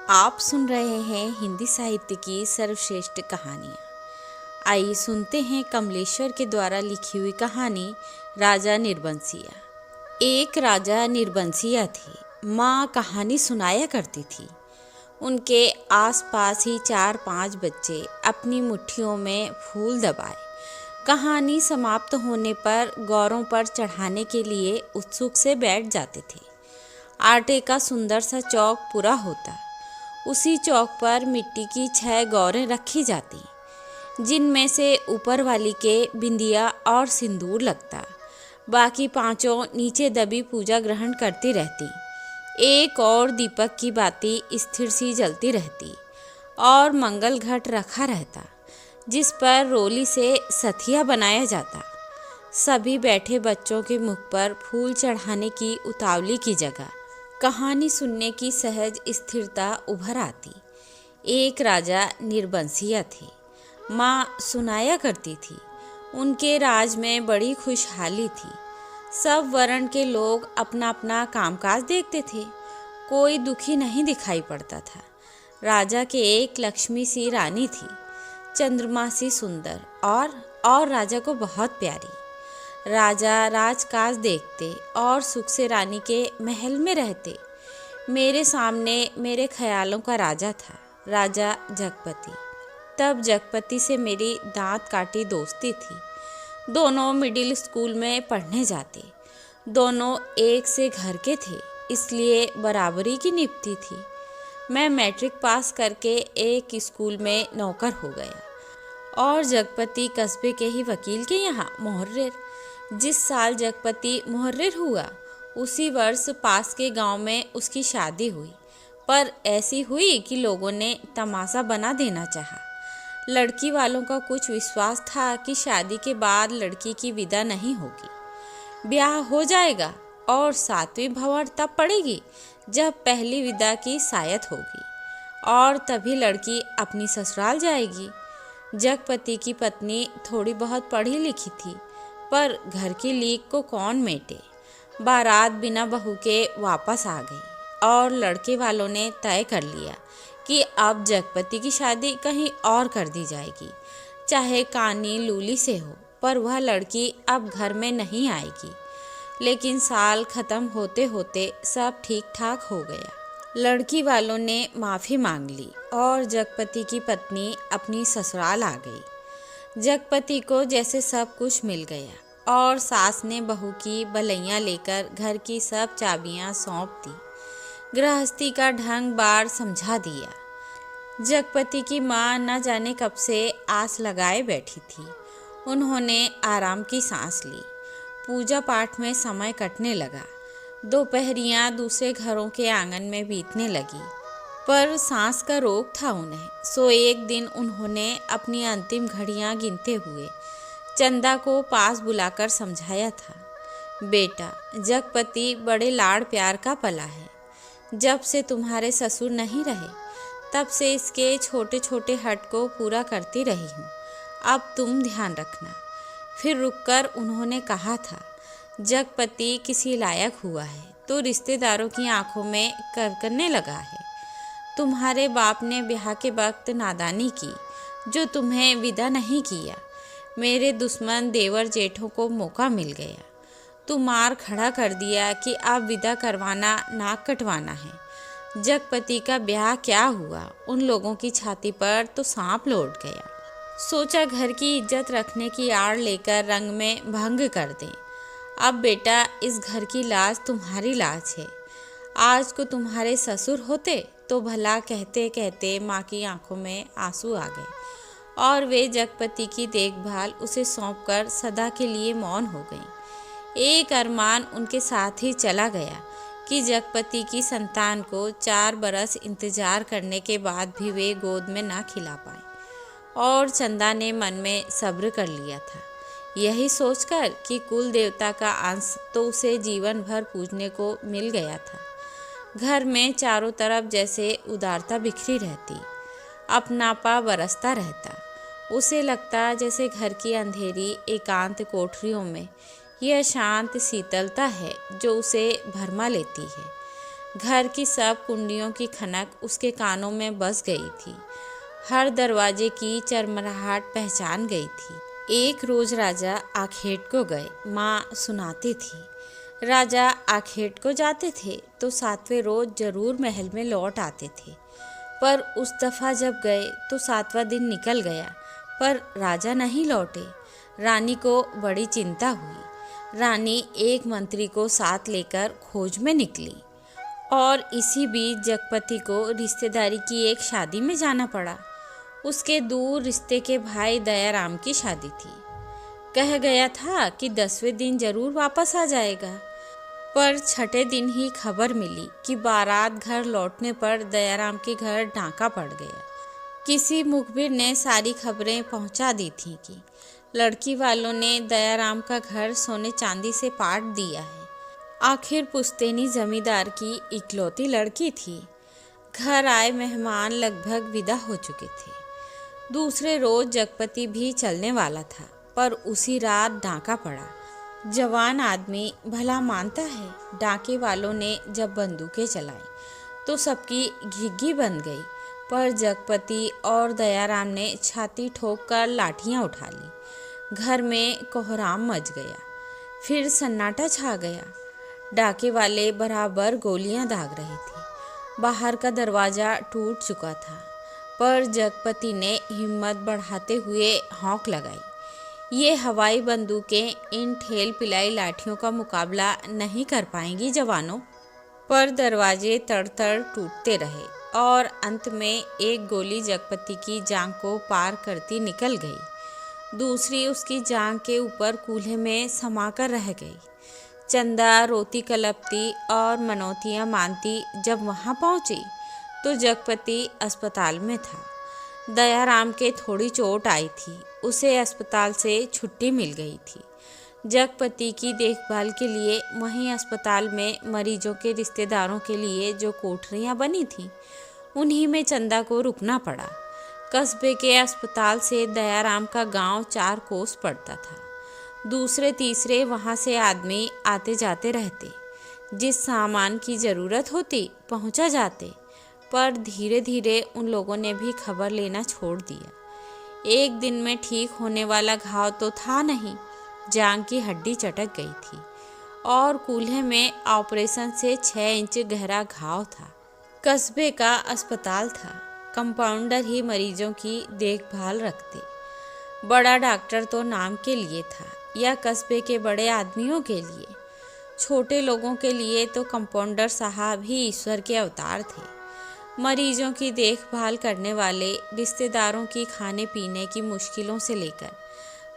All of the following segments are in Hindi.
आप सुन रहे हैं हिंदी साहित्य की सर्वश्रेष्ठ कहानियाँ। आइए सुनते हैं कमलेश्वर के द्वारा लिखी हुई कहानी राजा निर्बंसिया। एक राजा निर्बंसिया थे। माँ कहानी सुनाया करती थी। उनके आसपास ही 4-5 बच्चे अपनी मुट्ठियों में फूल दबाए कहानी समाप्त होने पर गौरों पर चढ़ाने के लिए उत्सुक से बैठ जाते थे। आटे का सुंदर सा चौक पूरा होता। उसी चौक पर मिट्टी की 6 गौरें रखी जाती, जिनमें से ऊपर वाली के बिंदिया और सिंदूर लगता। बाकी 5 नीचे दबी पूजा ग्रहण करती रहती। एक और दीपक की बाती स्थिर सी जलती रहती और मंगल घट रखा रहता, जिस पर रोली से सथिया बनाया जाता। सभी बैठे बच्चों के मुख पर फूल चढ़ाने की उतावली की जगह कहानी सुनने की सहज स्थिरता उभर आती। एक राजा निर्बंसिया थे। माँ सुनाया करती थी। उनके राज में बड़ी खुशहाली थी। सब वर्ण के लोग अपना अपना कामकाज देखते थे। कोई दुखी नहीं दिखाई पड़ता था। राजा के एक लक्ष्मी सी रानी थी, चंद्रमा सी सुंदर और राजा को बहुत प्यारी। राजा राजकाज देखते और सुख से रानी के महल में रहते। मेरे सामने मेरे ख्यालों का राजा था, राजा जगपति। तब जगपति से मेरी दांत काटी दोस्ती थी। दोनों मिडिल स्कूल में पढ़ने जाते। दोनों एक से घर के थे, इसलिए बराबरी की निभती थी। मैं मैट्रिक पास करके एक स्कूल में नौकर हो गया और जगपति कस्बे के ही वकील के यहाँ मुहर्रिर। जिस साल जगपति मुहर्रिर हुआ, उसी वर्ष पास के गांव में उसकी शादी हुई, पर ऐसी हुई कि लोगों ने तमाशा बना देना चाहा। लड़की वालों का कुछ विश्वास था कि शादी के बाद लड़की की विदा नहीं होगी, ब्याह हो जाएगा और 7वीं भंवर तब पड़ेगी जब पहली विदा की सायत होगी और तभी लड़की अपनी ससुराल जाएगी। जगपति की पत्नी थोड़ी बहुत पढ़ी लिखी थी, पर घर की लीक को कौन मेटे। बारात बिना बहू के वापस आ गई और लड़के वालों ने तय कर लिया कि अब जगपति की शादी कहीं और कर दी जाएगी, चाहे कानी लूली से हो, पर वह लड़की अब घर में नहीं आएगी। लेकिन साल खत्म होते होते सब ठीक ठाक हो गया। लड़की वालों ने माफ़ी मांग ली और जगपति की पत्नी अपनी ससुराल आ गई। जगपति को जैसे सब कुछ मिल गया और सास ने बहू की बलैया लेकर घर की सब चाबियां सौंप दी। गृहस्थी का ढंग बार समझा दिया। जगपति की माँ न जाने कब से आस लगाए बैठी थी। उन्होंने आराम की सांस ली। पूजा पाठ में समय कटने लगा। दोपहरियाँ दूसरे घरों के आंगन में बीतने लगी, पर सांस का रोग था उन्हें। सो एक दिन उन्होंने अपनी अंतिम घड़ियाँ गिनते हुए चंदा को पास बुलाकर समझाया था, बेटा, जगपति बड़े लाड़ प्यार का पला है। जब से तुम्हारे ससुर नहीं रहे, तब से इसके छोटे छोटे हट को पूरा करती रही हूँ। अब तुम ध्यान रखना। फिर रुककर उन्होंने कहा था, जगपति किसी लायक हुआ है तो रिश्तेदारों की आंखों में करकने लगा है। तुम्हारे बाप ने ब्याह के वक्त नादानी की, जो तुम्हें विदा नहीं किया। मेरे दुश्मन देवर जेठों को मौका मिल गया, तो मार खड़ा कर दिया कि अब विदा करवाना नाक कटवाना है। जगपति का ब्याह क्या हुआ, उन लोगों की छाती पर तो सांप लौट गया। सोचा घर की इज्जत रखने की आड़ लेकर रंग में भंग कर दें। अब बेटा, इस घर की लाज तुम्हारी लाज है। आज को तुम्हारे ससुर होते तो भला कहते कहते माँ की आंखों में आंसू आ गए और वे जगपति की देखभाल उसे सौंपकर सदा के लिए मौन हो गई। एक अरमान उनके साथ ही चला गया कि जगपति की संतान को 4 बरस इंतजार करने के बाद भी वे गोद में ना खिला पाए। और चंदा ने मन में सब्र कर लिया था, यही सोचकर कि कुल देवता का अंश तो उसे जीवन भर पूजने को मिल गया था। घर में चारों तरफ जैसे उदारता बिखरी रहती, अपनापा बरसता रहता। उसे लगता जैसे घर की अंधेरी एकांत कोठरियों में यह शांत शीतलता है जो उसे भरमा लेती है। घर की सब कुंडियों की खनक उसके कानों में बस गई थी। हर दरवाजे की चरमराहट पहचान गई थी। एक रोज राजा आखेट को गए। माँ सुनाती थी, राजा आखेट को जाते थे तो 7वें रोज जरूर महल में लौट आते थे, पर उस दफा जब गए तो 7वां दिन निकल गया पर राजा नहीं लौटे। रानी को बड़ी चिंता हुई। रानी एक मंत्री को साथ लेकर खोज में निकली और इसी बीच जगपति को रिश्तेदारी की एक शादी में जाना पड़ा। उसके दूर रिश्ते के भाई दयाराम की शादी थी। कह गया था कि 10वें दिन जरूर वापस आ जाएगा, पर 6ठे दिन ही खबर मिली कि बारात घर लौटने पर दयाराम के घर डाका पड़ गया। किसी मुखबिर ने सारी खबरें पहुंचा दी थी कि लड़की वालों ने दयाराम का घर सोने चांदी से पाट दिया है। आखिर पुश्तैनी जमींदार की इकलौती लड़की थी। घर आए मेहमान लगभग विदा हो चुके थे। दूसरे रोज जगपति भी चलने वाला था, पर उसी रात डाका पड़ा। जवान आदमी भला मानता है। डाके वालों ने जब बंदूकें चलाई तो सबकी घिघी बन गई, पर जगपति और दयाराम ने छाती ठोक कर लाठियां उठा ली। घर में कोहराम मच गया। फिर सन्नाटा छा गया। डाके वाले बराबर गोलियां दाग रहे थे। बाहर का दरवाजा टूट चुका था, पर जगपति ने हिम्मत बढ़ाते हुए हौंक लगाई। ये हवाई बंदूकें इन ठेल पिलाई लाठियों का मुकाबला नहीं कर पाएंगी जवानों। पर दरवाजे तड़-तड़ टूटते रहे और अंत में एक गोली जगपति की जांघ को पार करती निकल गई। दूसरी उसकी जांघ के ऊपर कूल्हे में समाकर रह गई। चंदा रोती कलपती और मनौतियाँ मानती जब वहाँ पहुँची तो जगपति अस्पताल में था। दयाराम के थोड़ी चोट आई थी। उसे अस्पताल से छुट्टी मिल गई थी। जगपति की देखभाल के लिए वहीं अस्पताल में मरीजों के रिश्तेदारों के लिए जो कोठरियाँ बनी थीं, उन्हीं में चंदा को रुकना पड़ा। कस्बे के अस्पताल से दयाराम का गांव 4 कोस पड़ता था। दूसरे तीसरे वहां से आदमी आते जाते रहते। जिस सामान की ज़रूरत होती पहुंचा जाते, पर धीरे धीरे उन लोगों ने भी खबर लेना छोड़ दिया। एक दिन में ठीक होने वाला घाव तो था नहीं, जांघ की हड्डी चटक गई थी और कूल्हे में ऑपरेशन से 6 इंच गहरा घाव था। कस्बे का अस्पताल था। कंपाउंडर ही मरीजों की देखभाल रखते। बड़ा डॉक्टर तो नाम के लिए था या कस्बे के बड़े आदमियों के लिए। छोटे लोगों के लिए तो कंपाउंडर साहब ही ईश्वर के अवतार थे। मरीजों की देखभाल करने वाले रिश्तेदारों की खाने पीने की मुश्किलों से लेकर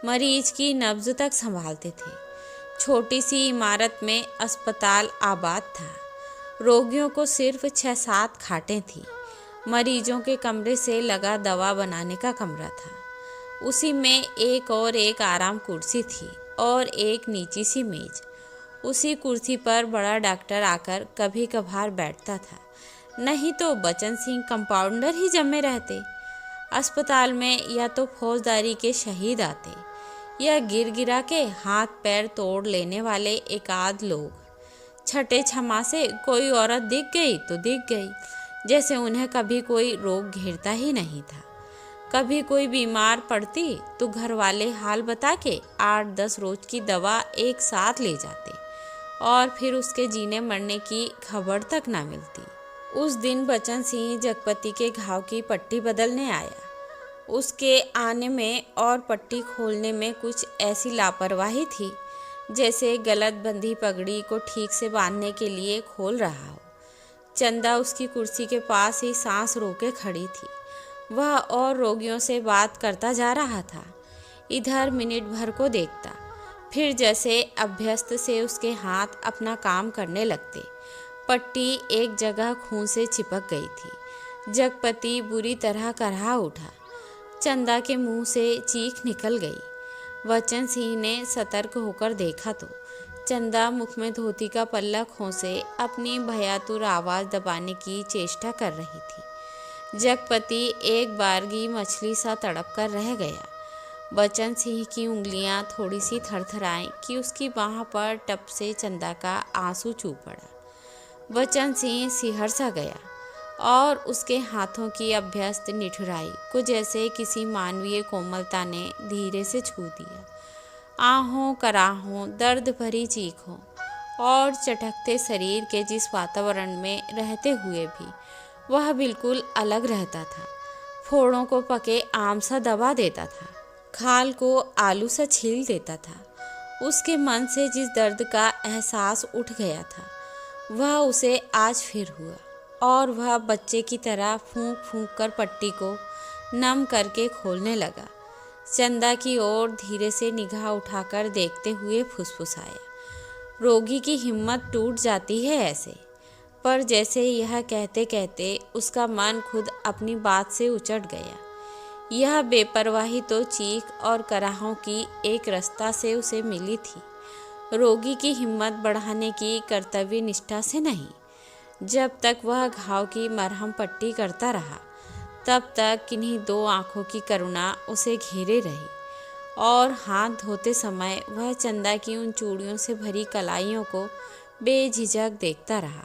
मरीज की नब्ज तक संभालते थे। छोटी सी इमारत में अस्पताल आबाद था। रोगियों को सिर्फ 6-7 खाटें थीं। मरीजों के कमरे से लगा दवा बनाने का कमरा था। उसी में एक और एक आराम कुर्सी थी और एक नीची सी मेज। उसी कुर्सी पर बड़ा डॉक्टर आकर कभी कभार बैठता था, नहीं तो बचन सिंह कंपाउंडर ही जमे रहते। अस्पताल में या तो फौजदारी के शहीद आते या गिर गिरा के हाथ पैर तोड़ लेने वाले एकाध लोग। छठे छमा से कोई औरत दिख गई तो दिख गई, जैसे उन्हें कभी कोई रोग घेरता ही नहीं था। कभी कोई बीमार पड़ती तो घर वाले हाल बता के 8-10 रोज की दवा एक साथ ले जाते और फिर उसके जीने मरने की खबर तक ना मिलती। उस दिन बचन सिंह जगपति के घाव की पट्टी बदलने आया। उसके आने में और पट्टी खोलने में कुछ ऐसी लापरवाही थी जैसे गलत बंधी पगड़ी को ठीक से बांधने के लिए खोल रहा हो। चंदा उसकी कुर्सी के पास ही सांस रोके खड़ी थी। वह और रोगियों से बात करता जा रहा था। इधर मिनट भर को देखता, फिर जैसे अभ्यस्त से उसके हाथ अपना काम करने लगते। पट्टी एक जगह खून से चिपक गई थी। जगपति बुरी तरह करहा उठा। चंदा के मुंह से चीख निकल गई। बचन सिंह ने सतर्क होकर देखा तो चंदा मुख में धोती का पल्ला खोसे अपनी भयातुर आवाज़ दबाने की चेष्टा कर रही थी। जगपति एक बारगी मछली सा तड़प कर रह गया। बचन सिंह की उंगलियां थोड़ी सी थरथराईं कि उसकी बाह पर टप से चंदा का आंसू चू पड़ा। वचन सिंह सिहर सा गया और उसके हाथों की अभ्यस्त निठुराई को जैसे किसी मानवीय कोमलता ने धीरे से छू दिया। आहों कराहों, दर्द भरी चीखों और चटकते शरीर के जिस वातावरण में रहते हुए भी वह बिल्कुल अलग रहता था। फोड़ों को पके आम सा दबा देता था, खाल को आलू सा छील देता था। उसके मन से जिस दर्द का एहसास उठ गया था वह उसे आज फिर हुआ और वह बच्चे की तरह फूंक फूंक कर पट्टी को नम करके खोलने लगा। चंदा की ओर धीरे से निगाह उठाकर देखते हुए फुसफुसाया, रोगी की हिम्मत टूट जाती है ऐसे। पर जैसे यह कहते कहते उसका मन खुद अपनी बात से उचट गया। यह बेपरवाही तो चीख और कराहों की एक रास्ता से उसे मिली थी, रोगी की हिम्मत बढ़ाने की कर्तव्य निष्ठा से नहीं। जब तक वह घाव की मरहम पट्टी करता रहा तब तक किन्हीं दो आंखों की करुणा उसे घेरे रही और हाथ धोते समय वह चंदा की उन चूड़ियों से भरी कलाइयों को बेझिझक देखता रहा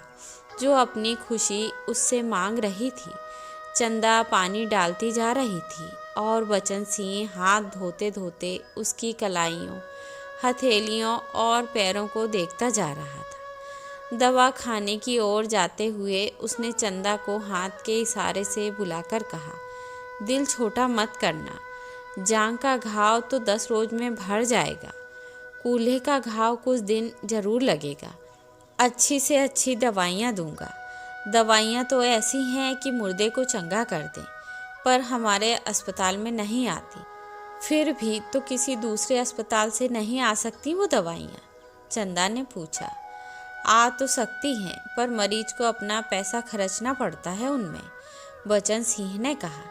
जो अपनी खुशी उससे मांग रही थी। चंदा पानी डालती जा रही थी और वचन सिंह हाथ धोते धोते उसकी कलाइयों, हथेलियों और पैरों को देखता जा रहा था। दवा खाने की ओर जाते हुए उसने चंदा को हाथ के इशारे से बुलाकर कहा, दिल छोटा मत करना, जान का घाव तो 10 रोज में भर जाएगा, कूल्हे का घाव कुछ दिन जरूर लगेगा। अच्छी से अच्छी दवाइयाँ दूंगा। दवाइयाँ तो ऐसी हैं कि मुर्दे को चंगा कर दें, पर हमारे अस्पताल में नहीं आती। फिर भी तो किसी दूसरे अस्पताल से नहीं आ सकती वो दवाइयाँ? चंदा ने पूछा। आ तो सकती हैं, पर मरीज को अपना पैसा खर्चना पड़ता है उनमें, वचन सिंह ने कहा।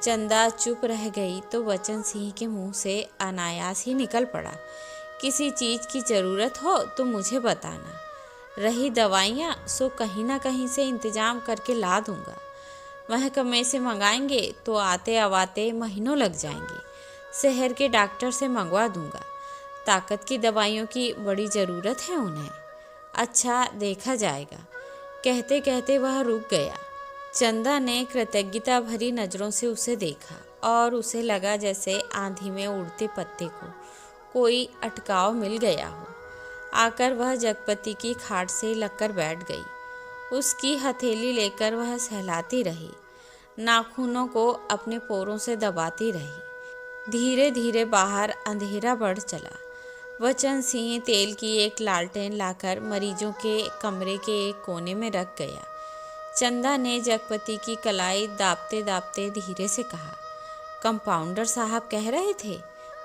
चंदा चुप रह गई तो वचन सिंह के मुंह से अनायास ही निकल पड़ा, किसी चीज़ की ज़रूरत हो तो मुझे बताना। रही दवाइयाँ सो कहीं ना कहीं से इंतजाम करके ला दूंगा। महकमे से मंगाएंगे तो आते आवाते महीनों लग जाएंगे। शहर के डॉक्टर से मंगवा दूंगा। ताकत की दवाइयों की बड़ी ज़रूरत है उन्हें। अच्छा, देखा जाएगा। कहते कहते वह रुक गया। चंदा ने कृतज्ञता भरी नज़रों से उसे देखा और उसे लगा जैसे आंधी में उड़ते पत्ते को कोई अटकाव मिल गया हो। आकर वह जगपति की खाट से लगकर बैठ गई। उसकी हथेली लेकर वह सहलाती रही, नाखूनों को अपने पोरों से दबाती रही। धीरे धीरे बाहर अंधेरा बढ़ चला। वचन सिंह तेल की एक लालटेन लाकर मरीजों के कमरे के एक कोने में रख गया। चंदा ने जगपति की कलाई दाबते दाबते धीरे से कहा, कंपाउंडर साहब कह रहे थे,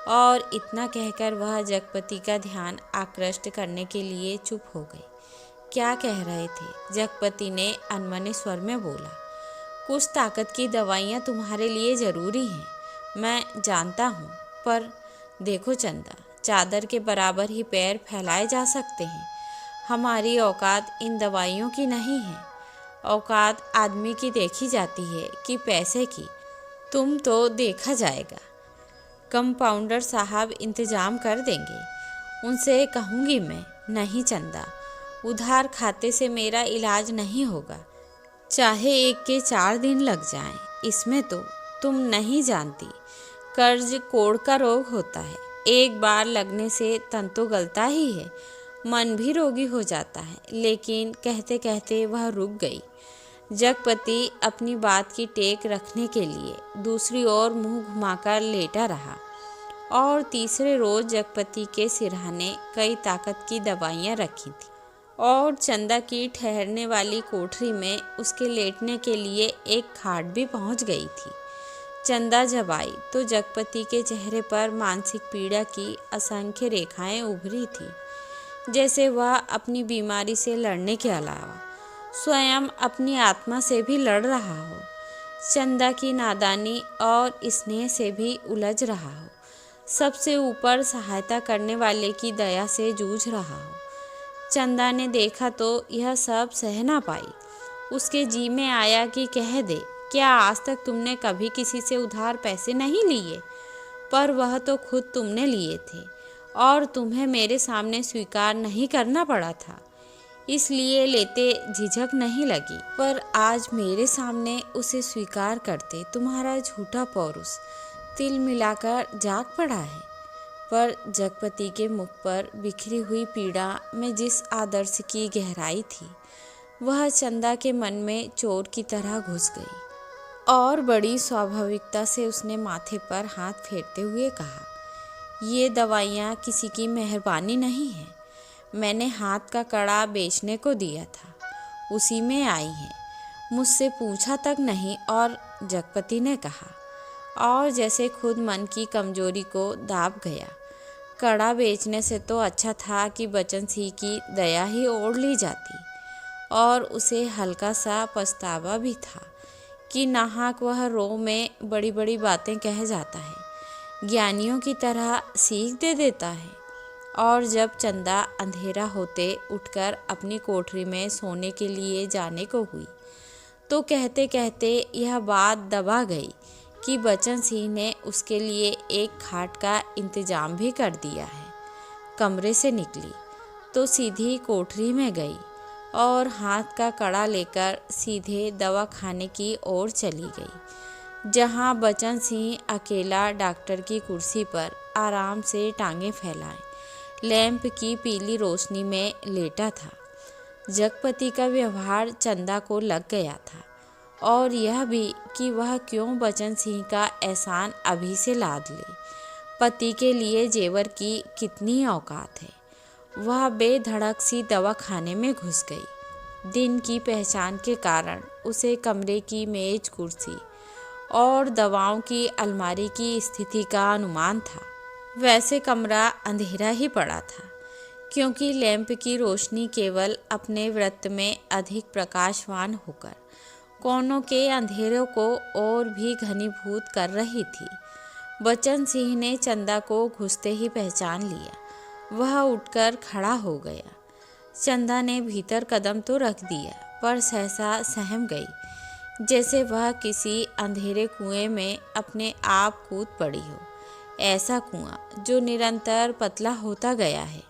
और इतना कहकर वह जगपति का ध्यान आकृष्ट करने के लिए चुप हो गई। क्या कह रहे थे? जगपति ने अनमने स्वर में बोला, कुछ ताकत की दवाइयाँ तुम्हारे लिए ज़रूरी हैं, मैं जानता हूँ, पर देखो चंदा, चादर के बराबर ही पैर फैलाए जा सकते हैं। हमारी औकात इन दवाइयों की नहीं है। औकात आदमी की देखी जाती है कि पैसे की। तुम तो देखा जाएगा। कंपाउंडर साहब इंतजाम कर देंगे, उनसे कहूँगी मैं। नहीं चंदा, उधार खाते से मेरा इलाज नहीं होगा, चाहे एक के 4 दिन लग जाएं। इसमें तो तुम नहीं जानती, कर्ज कोढ़ का रोग होता है। एक बार लगने से तन तो गलता ही है, मन भी रोगी हो जाता है। लेकिन कहते कहते वह रुक गई। जगपति अपनी बात की टेक रखने के लिए दूसरी ओर मुंह घुमाकर लेटा रहा और तीसरे रोज जगपति के सिरहाने कई ताकत की दवाइयाँ रखी थी और चंदा की ठहरने वाली कोठरी में उसके लेटने के लिए एक खाट भी पहुंच गई थी। चंदा जब आई तो जगपति के चेहरे पर मानसिक पीड़ा की असंख्य रेखाएं उभरी थी, जैसे वह अपनी बीमारी से लड़ने के अलावा स्वयं अपनी आत्मा से भी लड़ रहा हो, चंदा की नादानी और स्नेह से भी उलझ रहा हो, सबसे ऊपर सहायता करने वाले की दया से जूझ रहा हो। चंदा ने देखा तो यह सब सह ना पाई। उसके जी में आया कि कह दे, क्या आज तक तुमने कभी किसी से उधार पैसे नहीं लिए? पर वह तो खुद तुमने लिए थे और तुम्हें मेरे सामने स्वीकार नहीं करना पड़ा था। इसलिए लेते झिझक नहीं लगी। पर आज मेरे सामने उसे स्वीकार करते तुम्हारा झूठा पौरुष तिल मिलाकर जाग पड़ा है। पर जगपति के मुख पर बिखरी हुई पीड़ा में जिस आदर्श की गहराई थी, वह चंदा के मन में चोर की तरह घुस गई और बड़ी स्वाभाविकता से उसने माथे पर हाथ फेरते हुए कहा, ये दवाइयाँ किसी की मेहरबानी नहीं है। मैंने हाथ का कड़ा बेचने को दिया था, उसी में आई हैं, मुझसे पूछा तक नहीं। और जगपति ने कहा, और जैसे खुद मन की कमजोरी को दाब गया, कड़ा बेचने से तो अच्छा था कि बचन सिंह की दया ही ओढ़ ली जाती। और उसे हल्का सा पछतावा भी था कि नाहक वह रो में बड़ी बड़ी बातें कह जाता है, ज्ञानियों की तरह सीख दे देता है। और जब चंदा अंधेरा होते उठकर अपनी कोठरी में सोने के लिए जाने को हुई, तो कहते कहते यह बात दबा गई कि बचन सिंह ने उसके लिए एक खाट का इंतजाम भी कर दिया है। कमरे से निकली तो सीधी कोठरी में गई और हाथ का कड़ा लेकर सीधे दवा खाने की ओर चली गई, जहां बचन सिंह अकेला डॉक्टर की कुर्सी पर आराम से टांगें फैलाए लैंप की पीली रोशनी में लेटा था। जगपति का व्यवहार चंदा को लग गया था, और यह भी कि वह क्यों बचन सिंह का एहसान अभी से लाद ले। पति के लिए जेवर की कितनी औकात है। वह बेधड़क सी दवा खाने में घुस गई। दिन की पहचान के कारण उसे कमरे की मेज कुर्सी और दवाओं की अलमारी की स्थिति का अनुमान था। वैसे कमरा अंधेरा ही पड़ा था, क्योंकि लैंप की रोशनी केवल अपने वृत्त में अधिक प्रकाशवान होकर कोनों के अंधेरों को और भी घनीभूत कर रही थी। बचन सिंह ने चंदा को घुसते ही पहचान लिया। वह उठकर खड़ा हो गया। चंदा ने भीतर कदम तो रख दिया, पर सहसा सहम गई, जैसे वह किसी अंधेरे कुएं में अपने आप कूद पड़ी हो। ऐसा कुआं जो निरंतर पतला होता गया है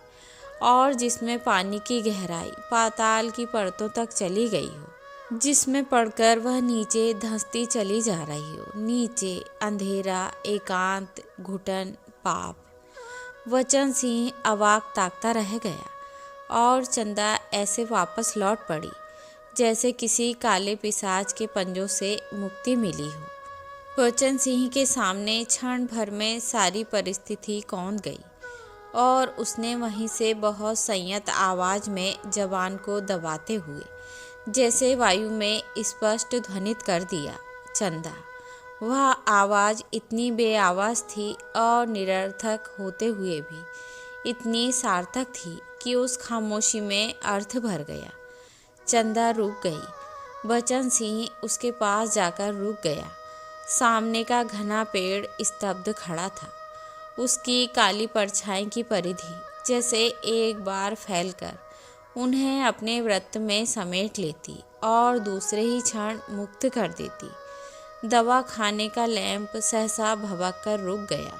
और जिसमें पानी की गहराई पाताल की परतों तक चली गई हो, जिसमें पड़कर वह नीचे धंसती चली जा रही हो। नीचे अंधेरा, एकांत, घुटन, पाप। बचन सिंह अवाक ताकता रह गया और चंदा ऐसे वापस लौट पड़ी जैसे किसी काले पिशाच के पंजों से मुक्ति मिली हो। बचन सिंह के सामने क्षण भर में सारी परिस्थिति कौंध गई और उसने वहीं से बहुत संयत आवाज में जबान को दबाते हुए जैसे वायु में स्पष्ट ध्वनित कर दिया, चंदा। वह आवाज़ इतनी बेआवाज़ थी और निरर्थक होते हुए भी इतनी सार्थक थी कि उस खामोशी में अर्थ भर गया। चंदा रुक गई। बचन सिंह उसके पास जाकर रुक गया। सामने का घना पेड़ स्तब्ध खड़ा था। उसकी काली परछाई की परिधि जैसे एक बार फैलकर उन्हें अपने वृत्त में समेट लेती और दूसरे ही क्षण मुक्त कर देती। दवा खाने का लैंप सहसा भभक कर रुक गया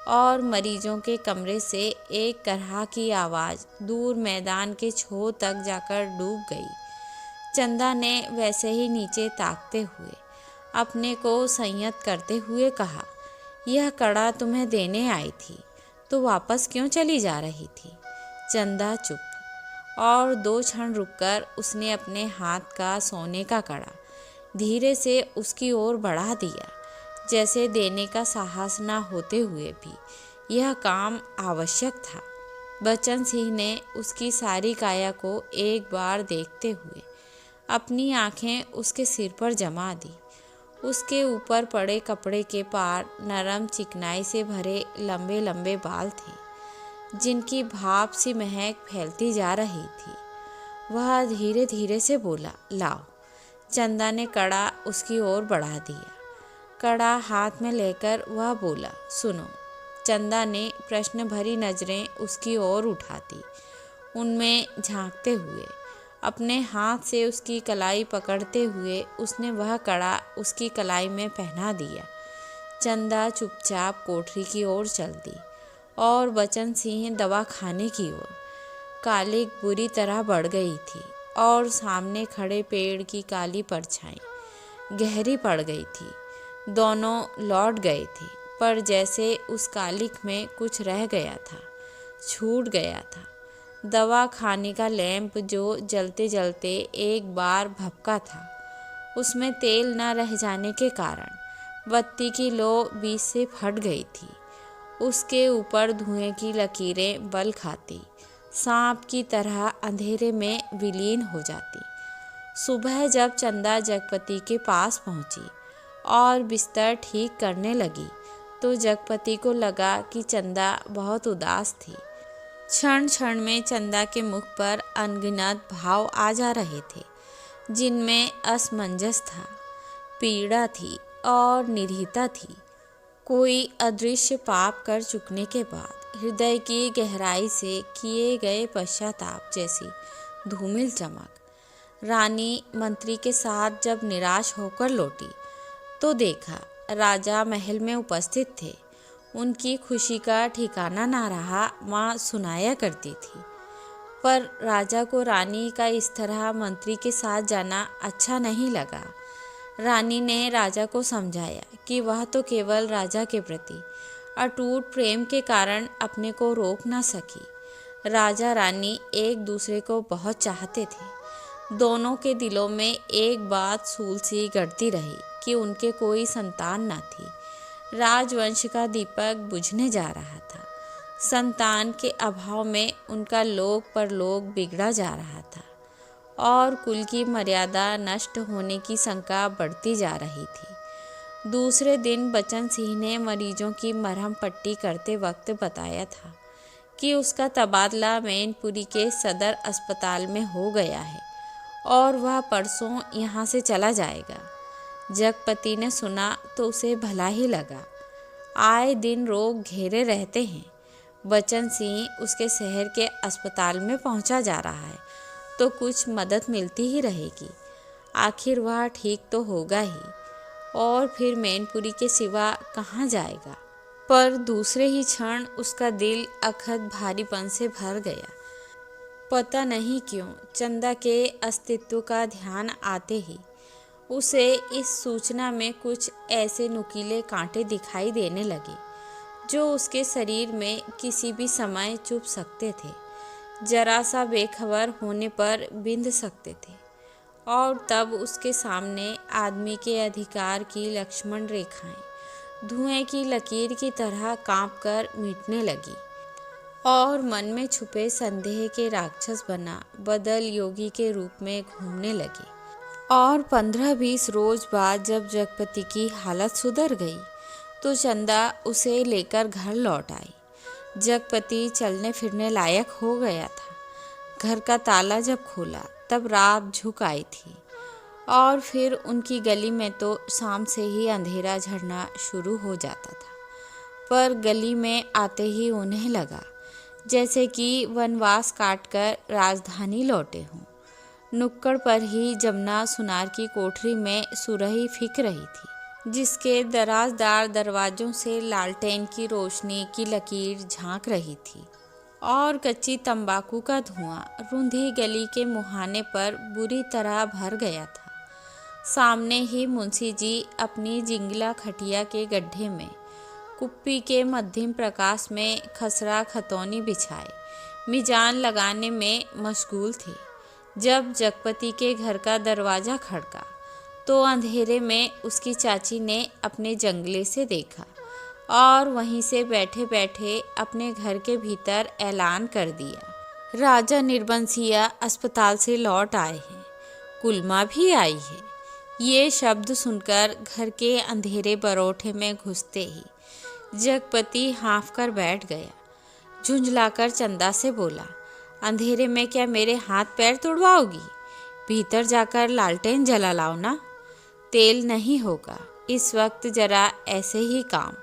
और मरीजों के कमरे से एक करहा की आवाज़ दूर मैदान के छोर तक जाकर डूब गई। चंदा ने वैसे ही नीचे ताकते हुए अपने को संयत करते हुए कहा, यह कड़ा तुम्हें देने आई थी तो वापस क्यों चली जा रही थी? चंदा चुप। और 2 क्षण रुककर उसने अपने हाथ का सोने का कड़ा धीरे से उसकी ओर बढ़ा दिया, जैसे देने का साहस न होते हुए भी यह काम आवश्यक था। बचन सिंह ने उसकी सारी काया को एक बार देखते हुए अपनी आंखें उसके सिर पर जमा दी। उसके ऊपर पड़े कपड़े के पार नरम चिकनाई से भरे लंबे लंबे बाल थे, जिनकी भाप सी महक फैलती जा रही थी। वह धीरे धीरे से बोला, लाओ। चंदा ने कड़ा उसकी ओर बढ़ा दिया। कड़ा हाथ में लेकर वह बोला, सुनो। चंदा ने प्रश्न भरी नजरें उसकी ओर उठाती, उनमें झांकते हुए अपने हाथ से उसकी कलाई पकड़ते हुए उसने वह कड़ा उसकी कलाई में पहना दिया। चंदा चुपचाप कोठरी की ओर चल दी और बचन सिंह दवा खाने की ओर। कालिक बुरी तरह बढ़ गई थी और सामने खड़े पेड़ की काली परछाई गहरी पड़ गई थी। दोनों लौट गए थे, पर जैसे उस कालिक में कुछ रह गया था, छूट गया था। दवा खाने का लैंप जो जलते जलते एक बार भभका था, उसमें तेल न रह जाने के कारण बत्ती की लो बीच से फट गई थी। उसके ऊपर धुएं की लकीरें बल खाती, सांप की तरह अंधेरे में विलीन हो जाती। सुबह जब चंदा जगपति के पास पहुंची और बिस्तर ठीक करने लगी, तो जगपति को लगा कि चंदा बहुत उदास थी। क्षण क्षण में चंदा के मुख पर अनगिनत भाव आ जा रहे थे, जिनमें असमंजस था, पीड़ा थी और निरीहता थी। कोई अदृश्य पाप कर चुकने के बाद हृदय की गहराई से किए गए पश्चाताप जैसी धूमिल चमक। रानी मंत्री के साथ जब निराश होकर लौटी, तो देखा राजा महल में उपस्थित थे। उनकी खुशी का ठिकाना ना रहा, माँ सुनाया करती थी। पर राजा को रानी का इस तरह मंत्री के साथ जाना अच्छा नहीं लगा। रानी ने राजा को समझाया कि वह तो केवल राजा के प्रति अटूट प्रेम के कारण अपने को रोक न सकी। राजा रानी एक दूसरे को बहुत चाहते थे। दोनों के दिलों में एक बात सूल सी गढ़ती रही कि उनके कोई संतान न थी। राजवंश का दीपक बुझने जा रहा था। संतान के अभाव में उनका लोक परलोक बिगड़ा जा रहा था और कुल की मर्यादा नष्ट होने की शंका बढ़ती जा रही थी। दूसरे दिन बचन सिंह ने मरीजों की मरहम पट्टी करते वक्त बताया था कि उसका तबादला मैनपुरी के सदर अस्पताल में हो गया है और वह परसों यहाँ से चला जाएगा। जगपति ने सुना तो उसे भला ही लगा। आए दिन रोग घेरे रहते हैं। बचन सिंह उसके शहर के अस्पताल में पहुँचा जा रहा है, तो कुछ मदद मिलती ही रहेगी। आखिर वह ठीक तो होगा ही, और फिर मैनपुरी के सिवा कहाँ जाएगा। पर दूसरे ही क्षण उसका दिल अखद भारीपन से भर गया। पता नहीं क्यों चंदा के अस्तित्व का ध्यान आते ही उसे इस सूचना में कुछ ऐसे नुकीले कांटे दिखाई देने लगे जो उसके शरीर में किसी भी समय चुभ सकते थे, जरा सा बेखबर होने पर बिंध सकते थे, और तब उसके सामने आदमी के अधिकार की लक्ष्मण रेखाएं धुएं की लकीर की तरह कांपकर मिटने लगी और मन में छुपे संदेह के राक्षस बना बदल योगी के रूप में घूमने लगे। और 15-20 रोज बाद जब जगपति की हालत सुधर गई, तो चंदा उसे लेकर घर लौट आई। जगपति चलने फिरने लायक हो गया था। घर का ताला जब खोला तब रात झुक आई थी, और फिर उनकी गली में तो शाम से ही अंधेरा झड़ना शुरू हो जाता था। पर गली में आते ही उन्हें लगा जैसे कि वनवास काटकर राजधानी लौटे हों। नुक्कड़ पर ही जमुना सुनार की कोठरी में सुरही फिक रही थी, जिसके दराजदार दरवाजों से लालटेन की रोशनी की लकीर झांक रही थी, और कच्ची तंबाकू का धुआं रूंधी गली के मुहाने पर बुरी तरह भर गया था। सामने ही मुंशी जी अपनी जिंगला खटिया के गड्ढे में कुप्पी के मध्यम प्रकाश में खसरा खतौनी बिछाए मिजान लगाने में मशगूल थे। जब जगपति के घर का दरवाज़ा खड़का तो अंधेरे में उसकी चाची ने अपने जंगले से देखा और वहीं से बैठे बैठे अपने घर के भीतर ऐलान कर दिया, राजा निर्बंसिया अस्पताल से लौट आए हैं, कुलमा भी आई है। ये शब्द सुनकर घर के अंधेरे बरोठे में घुसते ही जगपति हाँफ कर बैठ गया। झुंझलाकर चंदा से बोला, अंधेरे में क्या मेरे हाथ पैर तुड़वाओगी? भीतर जाकर लालटेन जला लाओ ना। तेल नहीं होगा इस वक्त, जरा ऐसे ही काम,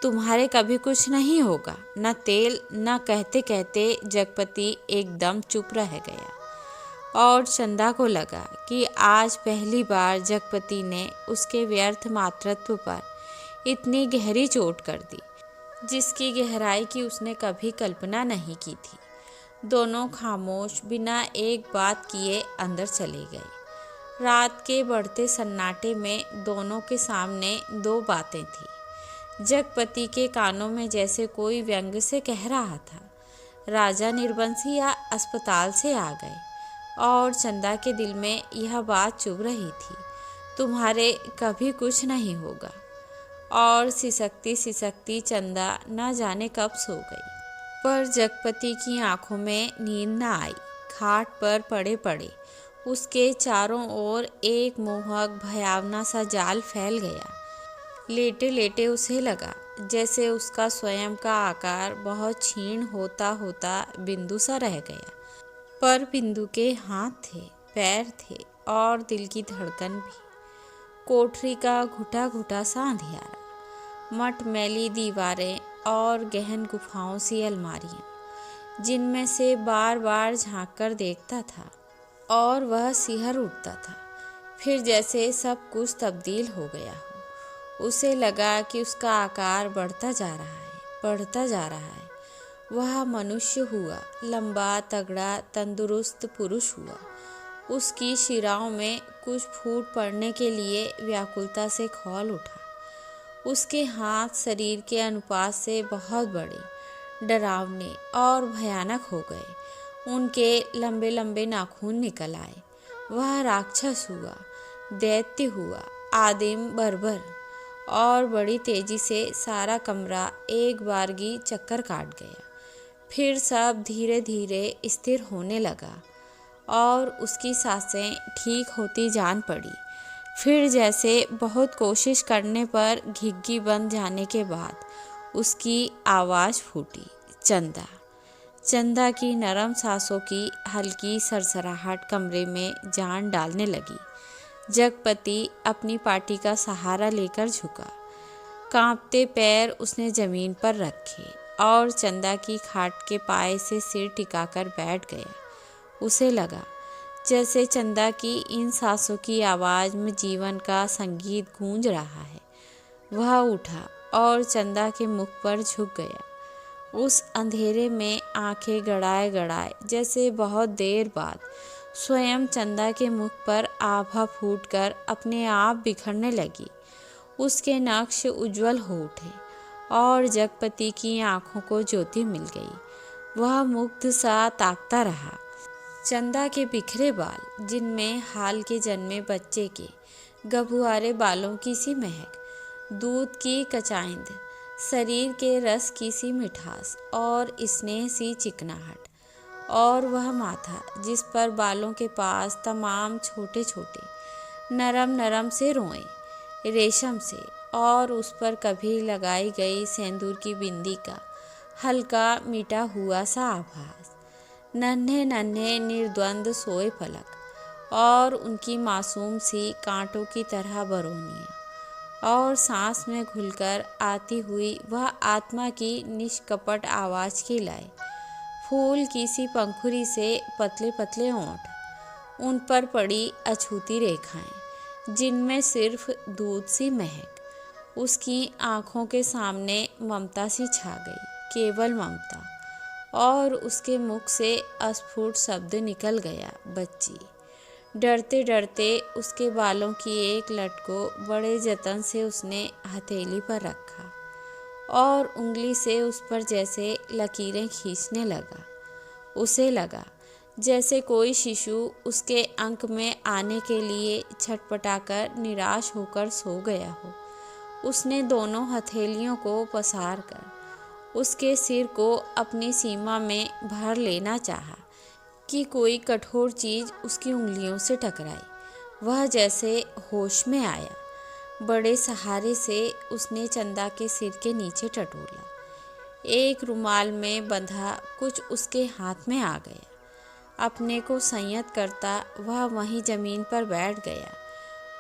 तुम्हारे कभी कुछ नहीं होगा। न तेल न। कहते कहते जगपति एकदम चुप रह गया, और चंदा को लगा कि आज पहली बार जगपति ने उसके व्यर्थ मातृत्व पर इतनी गहरी चोट कर दी, जिसकी गहराई की उसने कभी कल्पना नहीं की थी। दोनों खामोश बिना एक बात किए अंदर चले गए। रात के बढ़ते सन्नाटे में दोनों के सामने दो बातें थी। जगपति के कानों में जैसे कोई व्यंग से कह रहा था, राजा निर्बंसिया अस्पताल से आ गए। और चंदा के दिल में यह बात चुभ रही थी, तुम्हारे कभी कुछ नहीं होगा। और सिसकती सिसकती चंदा न जाने कब सो गई। पर जगपति की आंखों में नींद न आई। खाट पर पड़े पड़े उसके चारों ओर एक मोहक भयावना सा जाल फैल गया। लेटे लेटे उसे लगा जैसे उसका स्वयं का आकार बहुत क्षीण होता होता बिंदु सा रह गया। पर बिंदु के हाथ थे, पैर थे और दिल की धड़कन भी। कोठरी का घुटा घुटा सा अंधियारा, मटमैली दीवारें और गहन गुफाओं सी अलमारियां, जिनमें से बार बार झांक कर देखता था और वह सिहर उठता था। फिर जैसे सब कुछ तब्दील हो गया हो। उसे लगा कि उसका आकार बढ़ता जा रहा है, बढ़ता जा रहा है। वह मनुष्य हुआ, लंबा तगड़ा तंदुरुस्त पुरुष हुआ। उसकी शिराओं में कुछ फूट पड़ने के लिए व्याकुलता से खौल उठा। उसके हाथ शरीर के अनुपात से बहुत बड़े, डरावने और भयानक हो गए। उनके लंबे लंबे नाखून निकल आए। वह राक्षस हुआ, दैत्य हुआ, आदिम बर्बर। और बड़ी तेजी से सारा कमरा एक बारगी चक्कर काट गया। फिर सब धीरे धीरे स्थिर होने लगा और उसकी सांसें ठीक होती जान पड़ी। फिर जैसे बहुत कोशिश करने पर घिघी बंद जाने के बाद उसकी आवाज़ फूटी, चंदा। चंदा की नरम सांसों की हल्की सरसराहट कमरे में जान डालने लगी। जगपति अपनी पाटी का सहारा लेकर झुका। कांपते पैर उसने जमीन पर रखे और चंदा की खाट के पाए से सिर टिकाकर बैठ गया। उसे लगा जैसे चंदा की इन सांसों की आवाज़ में जीवन का संगीत गूंज रहा है। वह उठा और चंदा के मुख पर झुक गया। उस अंधेरे में आंखें गड़ाए गड़ाए जैसे बहुत देर बाद स्वयं चंदा के मुख पर आभा फूटकर अपने आप बिखरने लगी। उसके नक्श उज्जवल हो उठे और जगपति की आंखों को ज्योति मिल गई। वह मुग्ध सा ताकता रहा। चंदा के बिखरे बाल, जिनमें हाल के जन्मे बच्चे के गबुआरे बालों की सी महक, दूध की कचाइंद, शरीर के रस की सी मिठास और स्नेह सी चिकनाहट, और वह माथा जिस पर बालों के पास तमाम छोटे छोटे नरम नरम से रोए रेशम से, और उस पर कभी लगाई गई सेंदूर की बिंदी का हल्का मिटा हुआ सा आभास, नन्हे नन्हे निर्द्वंद सोए पलक और उनकी मासूम सी कांटों की तरह बरौनियाँ, और सांस में घुलकर आती हुई वह आत्मा की निष्कपट आवाज़ की लय, फूल की सी पंखुड़ी से पतले पतले ओंठ, उन पर पड़ी अछूती रेखाएं जिनमें सिर्फ दूध सी महक। उसकी आँखों के सामने ममता सी छा गई, केवल ममता, और उसके मुख से अस्फुट शब्द निकल गया, बच्ची। डरते डरते उसके बालों की एक लट को बड़े जतन से उसने हथेली पर रखा और उंगली से उस पर जैसे लकीरें खींचने लगा। उसे लगा जैसे कोई शिशु उसके अंक में आने के लिए छटपटाकर निराश होकर सो गया हो। उसने दोनों हथेलियों को पसार कर उसके सिर को अपनी सीमा में भर लेना चाहा कि कोई कठोर चीज़ उसकी उंगलियों से टकराई। वह जैसे होश में आया। बड़े सहारे से उसने चंदा के सिर के नीचे टटोला। एक रुमाल में बंधा कुछ उसके हाथ में आ गया। अपने को संयत करता वह वहीं जमीन पर बैठ गया।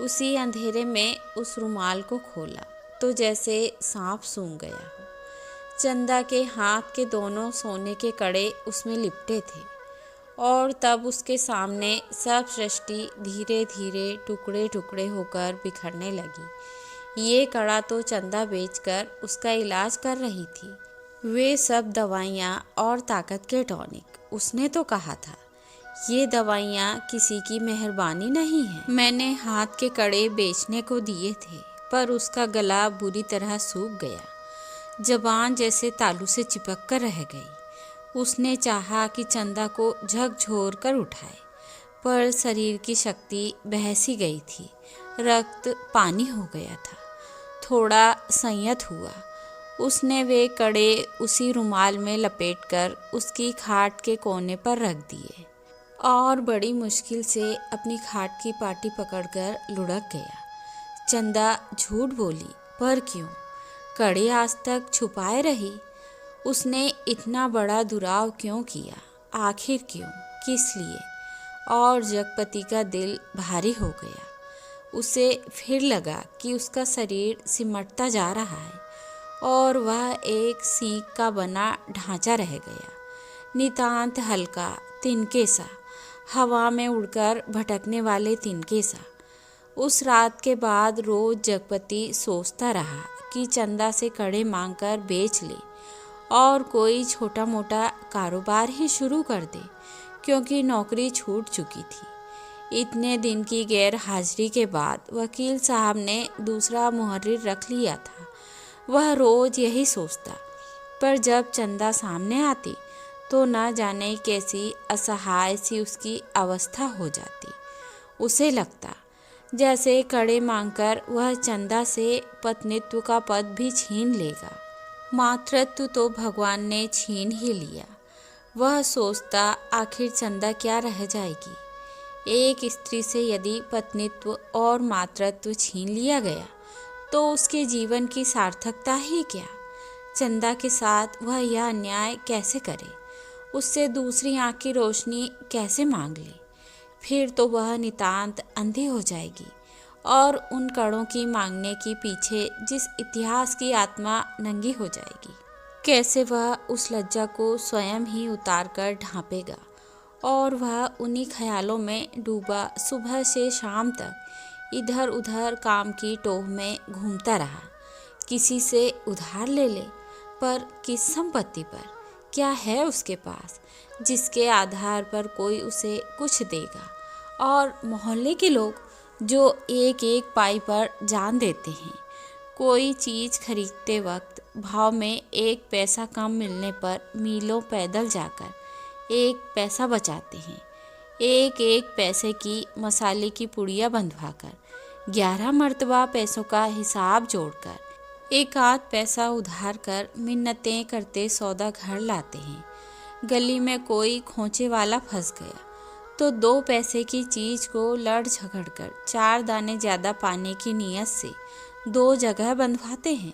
उसी अंधेरे में उस रुमाल को खोला तो जैसे सांप सूंघ गया हो। चंदा के हाथ के दोनों सोने के कड़े उसमें लिपटे थे और तब उसके सामने सब सृष्टि धीरे धीरे टुकड़े टुकड़े होकर बिखरने लगी। ये कड़ा तो चंदा बेचकर उसका इलाज कर रही थी। वे सब दवाइयाँ और ताकत के टॉनिक। उसने तो कहा था, ये दवाइयाँ किसी की मेहरबानी नहीं है। मैंने हाथ के कड़े बेचने को दिए थे, पर उसका गला बुरी तरह सूख गया, जबान जैसे तालू से चिपक कर रह गई। उसने चाहा कि चंदा को झकझोर कर उठाए, पर शरीर की शक्ति बह सी गई थी। रक्त पानी हो गया था। थोड़ा संयत हुआ। उसने वे कड़े उसी रुमाल में लपेटकर उसकी खाट के कोने पर रख दिए और बड़ी मुश्किल से अपनी खाट की पाटी पकड़कर लुढ़क गया। चंदा झूठ बोली, पर क्यों? कड़े आज तक छुपाए रही। उसने इतना बड़ा दुराव क्यों किया? आखिर क्यों? किस लिए? और जगपति का दिल भारी हो गया। उसे फिर लगा कि उसका शरीर सिमटता जा रहा है और वह एक सींग का बना ढांचा रह गया, नितांत हल्का, तिनके सा, हवा में उड़कर भटकने वाले तिनके सा। उस रात के बाद रोज जगपति सोचता रहा कि चंदा से कड़े मांगकर बेच ले और कोई छोटा मोटा कारोबार ही शुरू कर दे, क्योंकि नौकरी छूट चुकी थी। इतने दिन की गैर हाजिरी के बाद वकील साहब ने दूसरा मुहर्रिर रख लिया था। वह रोज यही सोचता, पर जब चंदा सामने आती तो न जाने कैसी असहाय सी उसकी अवस्था हो जाती। उसे लगता जैसे कड़े मांगकर वह चंदा से पत्नीत्व का पद भी छीन लेगा। मातृत्व तो भगवान ने छीन ही लिया। वह सोचता, आखिर चंदा क्या रह जाएगी? एक स्त्री से यदि पत्नीत्व और मातृत्व छीन लिया गया तो उसके जीवन की सार्थकता ही क्या? चंदा के साथ वह यह अन्याय कैसे करे? उससे दूसरी आंख की रोशनी कैसे मांग ले? फिर तो वह नितांत अंधी हो जाएगी और उन कड़ों की मांगने के पीछे जिस इतिहास की आत्मा नंगी हो जाएगी, कैसे वह उस लज्जा को स्वयं ही उतार कर ढांपेगा? और वह उन्हीं ख्यालों में डूबा सुबह से शाम तक इधर उधर काम की टोह में घूमता रहा। किसी से उधार ले ले, पर किस संपत्ति पर? क्या है उसके पास जिसके आधार पर कोई उसे कुछ देगा? और मोहल्ले के लोग जो एक एक पाई पर जान देते हैं, कोई चीज़ खरीदते वक्त भाव में एक पैसा कम मिलने पर मीलों पैदल जाकर एक पैसा बचाते हैं। एक एक पैसे की मसाले की पुड़िया बंधवाकर 11 मर्तबा पैसों का हिसाब जोड़कर एक आध पैसा उधार कर मिन्नतें करते सौदा घर लाते हैं। गली में कोई खोंचे वाला फंस गया तो 2 पैसे की चीज़ को लड़ झगड़ कर 4 दाने ज़्यादा पाने की नीयत से 2 जगह बंधवाते हैं।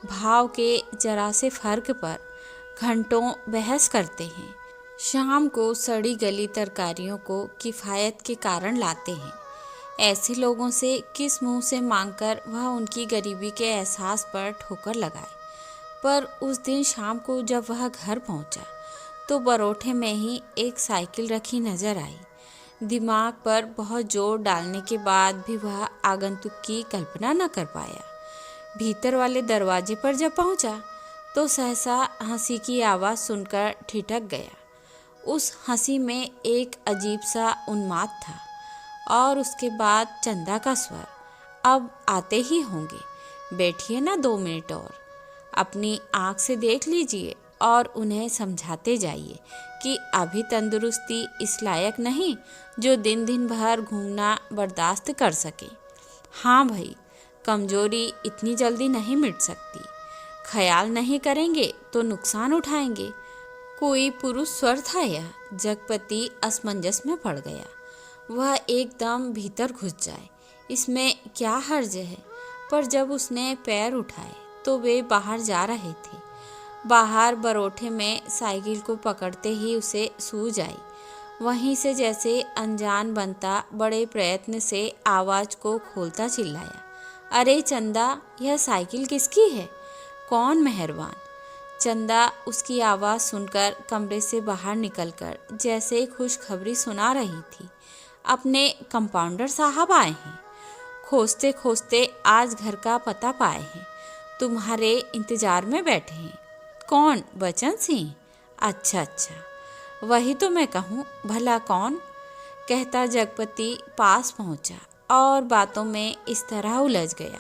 भाव के जरा से फर्क पर घंटों बहस करते हैं। शाम को सड़ी गली तरकारियों को किफ़ायत के कारण लाते हैं। ऐसे लोगों से किस मुंह से मांगकर वह उनकी गरीबी के एहसास पर ठोकर लगाए? पर उस दिन शाम को जब वह घर पहुंचा तो बरोठे में ही एक साइकिल रखी नजर आई। दिमाग पर बहुत जोर डालने के बाद भी वह आगंतुक की कल्पना न कर पाया। भीतर वाले दरवाजे पर जब पहुंचा तो सहसा हंसी की आवाज़ सुनकर ठिठक गया। उस हंसी में एक अजीब सा उन्माद था और उसके बाद चंदा का स्वर, अब आते ही होंगे, बैठिए ना 2 मिनट और, अपनी आँख से देख लीजिए और उन्हें समझाते जाइए कि अभी तंदुरुस्ती इस लायक नहीं जो दिन दिन भर घूमना बर्दाश्त कर सके। हाँ भाई, कमजोरी इतनी जल्दी नहीं मिट सकती। ख्याल नहीं करेंगे तो नुकसान उठाएंगे। कोई पुरुष स्वर था यह? जगपति असमंजस में पड़ गया। वह एकदम भीतर घुस जाए, इसमें क्या हर्ज है? पर जब उसने पैर उठाए तो वे बाहर जा रहे थे। बाहर बरोठे में साइकिल को पकड़ते ही उसे सूझ आई। वहीं से जैसे अनजान बनता बड़े प्रयत्न से आवाज़ को खोलता चिल्लाया, अरे चंदा, यह साइकिल किसकी है? कौन मेहरबान? चंदा उसकी आवाज़ सुनकर कमरे से बाहर निकलकर जैसे खुशखबरी सुना रही थी, अपने कंपाउंडर साहब आए हैं, खोजते खोजते आज घर का पता पाए हैं, तुम्हारे इंतजार में बैठे हैं। कौन? बचन सिंह? अच्छा अच्छा, वही तो मैं कहूँ, भला कौन? कहता जगपति पास पहुँचा और बातों में इस तरह उलझ गया